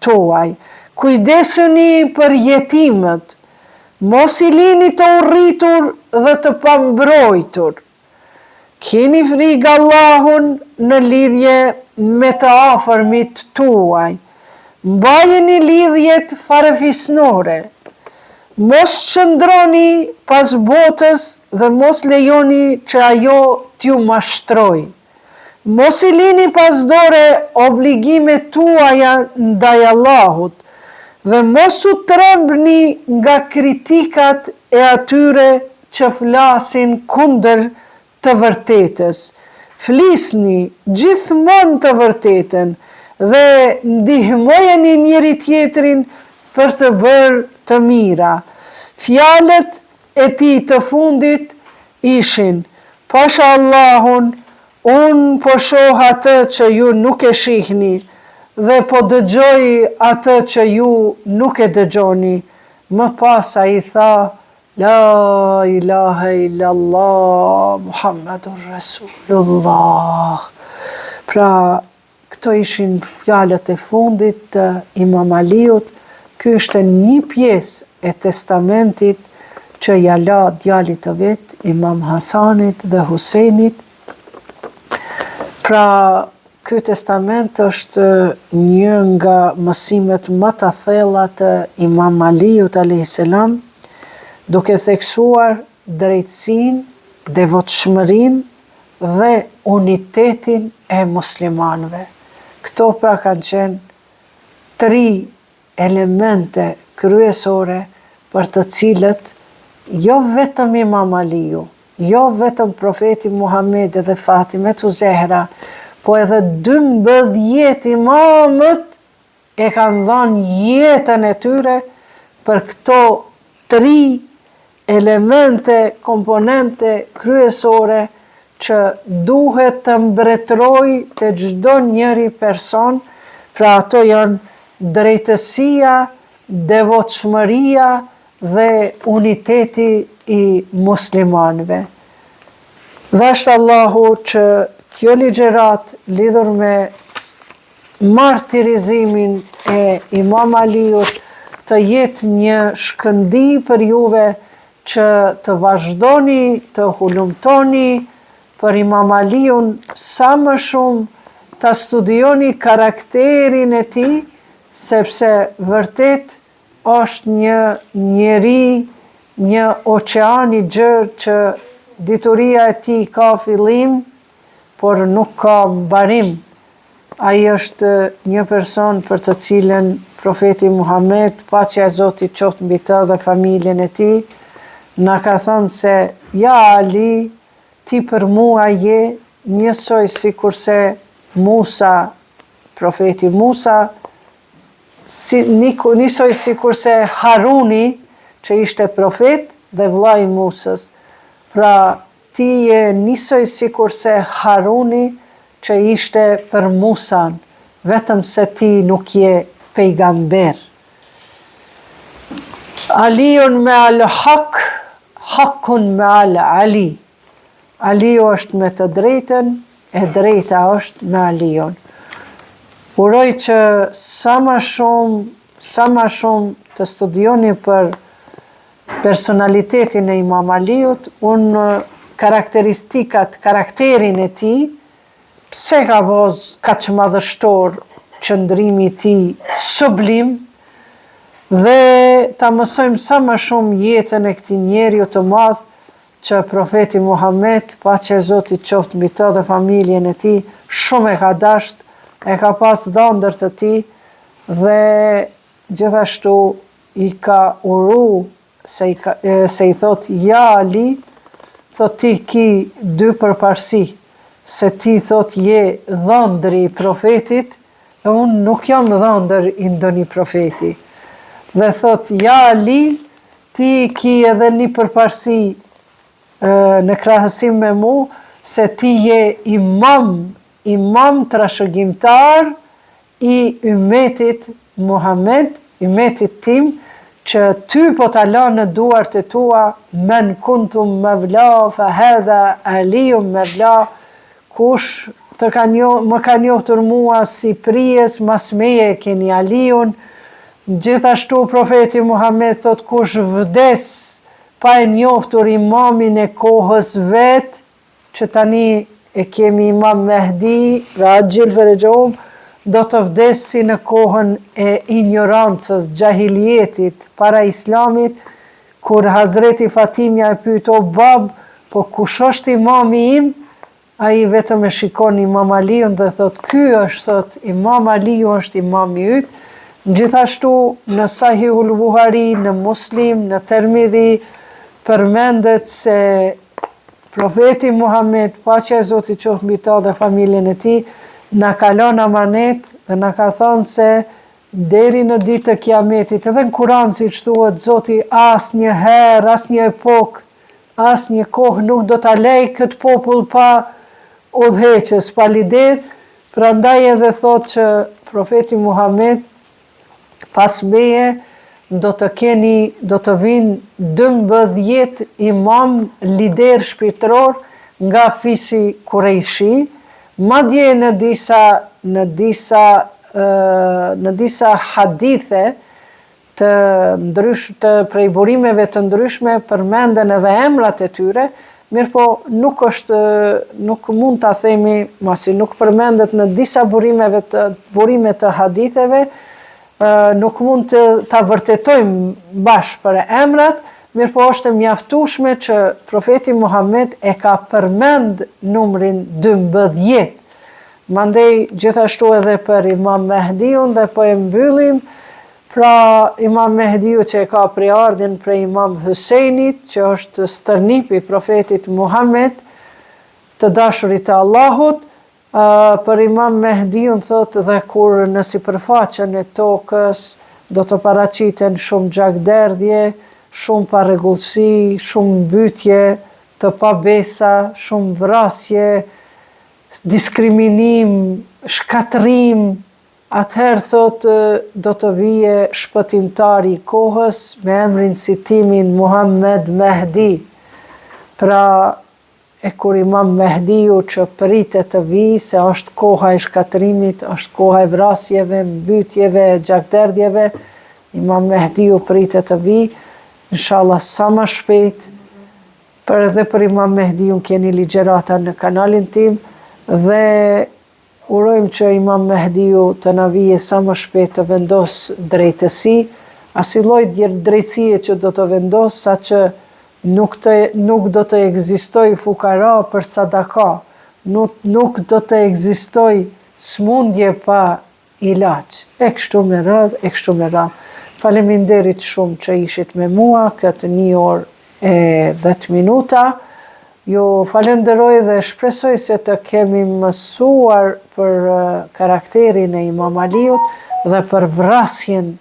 [SPEAKER 1] tuaj. Kujdesuni për jetimët, mos i lini të urritur dhe të pambrojtur. Keni frikë Allahun në lidhje me të afërmit tuaj. Mbajeni lidhjet farefisnore. Mos qëndroni pas botës dhe mos lejoni që ajo t'ju mashtroj. Mos i lini pas dore obligimet tuaja ndaj Allahut dhe mos u trembni nga kritikat e atyre që flasin kundër të vërtetës. Flisni gjithmonë të vërtetën dhe ndihmojeni njëri tjetrin për të bërë të mira. Fjalët e tij të fundit ishin: pasha Allahun, unë po shoh atë që ju nuk e shihni dhe po dëgjoj atë që ju nuk e dëgjoni. Më pas ai tha: La ilaha illallah, Muhammadur Rasulullah. Pra, këto ishin fjalët e fundit të Imam Aliut. Ky është një pjesë e testamentit që ja la djalit të vet, Imam Hasanit dhe Husejnit. Pra, ky testament është një nga mësimet më të thella të Imam Aliut a.s., duke theksuar drejtësinë, devotshmërinë dhe unitetin e muslimanëve. Këto pra kanë qenë 3 elemente kryesore për të cilët jo vetëm Imam Aliu, jo vetëm profeti Muhammed dhe Fatimet u Zehra, po edhe 12 imamët e kanë dhënë jetën e tyre për këto 3 elemente, komponente kryesore që duhet të mbretëroj të çdo njëri person. Pra ato janë drejtësia, devotshmëria dhe uniteti i muslimanëve. Dhashtë Allahu që kjo ligjërat lidhur me martirizimin e Imam Aliut të jetë një shkëndi për juve, që të vazhdoni të hulumtoni për Imam Aliun sa më shumë, të studioni karakterin e tij, sepse vërtet është një njeri, një oqean i gjerë që dituria e tij ka fillim, por nuk ka mbarim. Ai është një person për të cilën profeti Muhammed, paqja e Zotit qoftë mbi të dhe familjen e tij, na ka thënë se ja Ali, ti për mua je njësoj si kurse Musa, profeti Musa, njësoj si kurse Haruni, që ishte profet dhe vllai Musës. Pra ti je njësoj si kurse Haruni, që ishte për Musan, vetëm se ti nuk je pejgamber. Aliun me al-haq, haqqun me al-Ali. Aliu është me të drejtën, e drejta është me Aliun. Uroj që sa më shumë të studioni për personalitetin e Imam Aliut, karakterin e tij, pse ka voz kaq madhështor qëndrimi i tij sublim, dhe ta mësojmë sa më shumë jetën e këtij njeriu të madh që profeti Muhammed, paqja e Zotit qoftë mbi të dhe familjen e tij, shumë e ka dasht, e ka pas dhëndër të tij dhe gjithashtu i ka uru se i thot ja Ali, thot ti ki dy përparsi, se ti thot je dhëndri i profetit e unë nuk jam dhëndër i ndonjë profeti. Dhe thot ja Ali, ti ki edhe një përparsi në krahësim me mu, se ti je imam trashëgimtar i ummetit Muhammed, ummetit tim, që ty po ta la në duart e tua, men kuntum mevla, fa hadha Aliun mevla, kush më ka njohtur mua si prijes, mas meje keni Aliun. Gjithashtu profeti Muhammed thot kush vdes pa e njohtur imamin e kohës vet, që tani e kemi Imam Mehdi, Rajil Feregjom, do të vdesi në kohën e ignorancës, gjahiljetit, para islamit, kur Hazreti Fatimja e pyet o bab, po kush është imami im? Ai vetëm e shikon Imam Aliun dhe thot ky është, thot Imam Aliu është imami yt. Gjithashtu në Sahihul Buhari, në Muslim, në Tirmidhi, përmendet se profeti Muhammed, paqja e Zotit qoftë mbi ta dhe familjen e tij, na ka lënë amanet dhe na ka thënë se deri në ditë të Kiametit, edhe në Kur'an siç thuhet, Zoti asnjëherë, asnjë epokë, asnjë kohë nuk do ta lej këtë popull pa udhëheqës, pa lider. Prandaj edhe thot që profeti Muhammed pas meje do të vinë 12 imam lider shpirtëror nga fisi Kurejshi, madje në disa hadithe të prej burimeve të ndryshme përmenden edhe emrat e tyre, mirë po nuk mund ta themi, masi nuk përmendet në disa burime të haditheve, nuk mund të ta vërtetojmë bashkë për emrat, mirë po është e mjaftueshme që profeti Muhammed e ka përmend numrin 12. Mandej gjithashtu edhe për Imam Mehdiun dhe po e mbyllim, pra Imam Mehdiu që e ka priardhin prej Imam Husejnit, që është stërnipi i profetit Muhammed, të dashurit të Allahut. Për Imam Mehdiun thot dhe kur në sipërfaqen e tokës do të paraqiten shumë gjakderdhje, shumë parregullsi, shumë mbytje të pabesa, shumë vrasje, diskriminim, shkatrim, atëherë thot do të vije shpëtimtari i kohës me emrin si timin Muhammed Mehdi. Pra e kur Imam Mehdiu që pritet të vi, se është koha e shkatrimit, është koha e vrasjeve, mbytjeve, gjakderdhjeve, Imam Mehdiu pritet të vi, inshallah sa më shpejt. Edhe për Imam Mehdiun keni ligjerata në kanalin tim dhe urojmë që Imam Mehdiu të na vije sa më shpejt të vendos drejtësi, asnjë lloj drejtësie që do të vendos, saqë nuk do të ekzistoj fukara për sadaka, nuk do të ekzistoj smundje pa ilaç. E kështu me radhë. Faleminderit shumë që ishit me mua këtë 1 orë e 10 minuta. Ju falenderoj dhe shpresoj se të kemi mësuar për karakterin e Imam Aliut dhe për vrasjen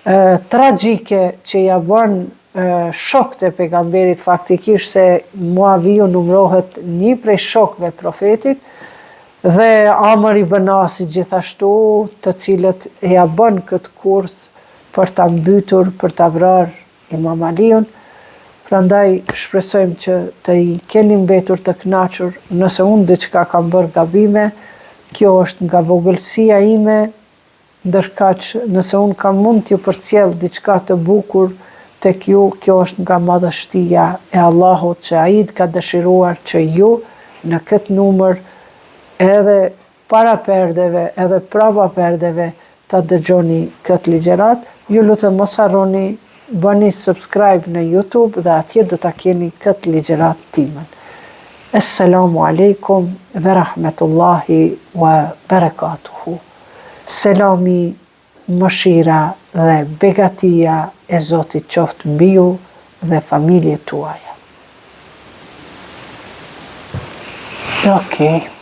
[SPEAKER 1] tragjike që ja bën shokët e pejgamberit, faktikisht se Muaviu numërohet një prej shokëve profetit, dhe Amr ibn Asi gjithashtu, të cilët ja bën këtë kurth për ta mbytur, për ta vrarë Imam Aliun. Prandaj shpresojmë që të i keni mbetur të kënaqur. Nëse unë diçka kam bërë gabime, kjo është nga vogëlsia ime, ndërkaq nëse unë kam mund t'ju përcjell diçka të bukur tek ju, kjo është nga madhështia e Allahut, që ai ka dëshiruar që ju në këtë numër edhe para perdeve, edhe prapa perdeve ta dëgjoni këtë ligjërat. Ju lutem mos harroni bëni subscribe në YouTube dhe atje do ta keni këtë ligjërat timën. Assalamu alaikum ve rahmetullahi wa barakatuhu. Selami, mëshira dhe begatia e Zotit qoftë mbi ju dhe familjet tuaja. Okej.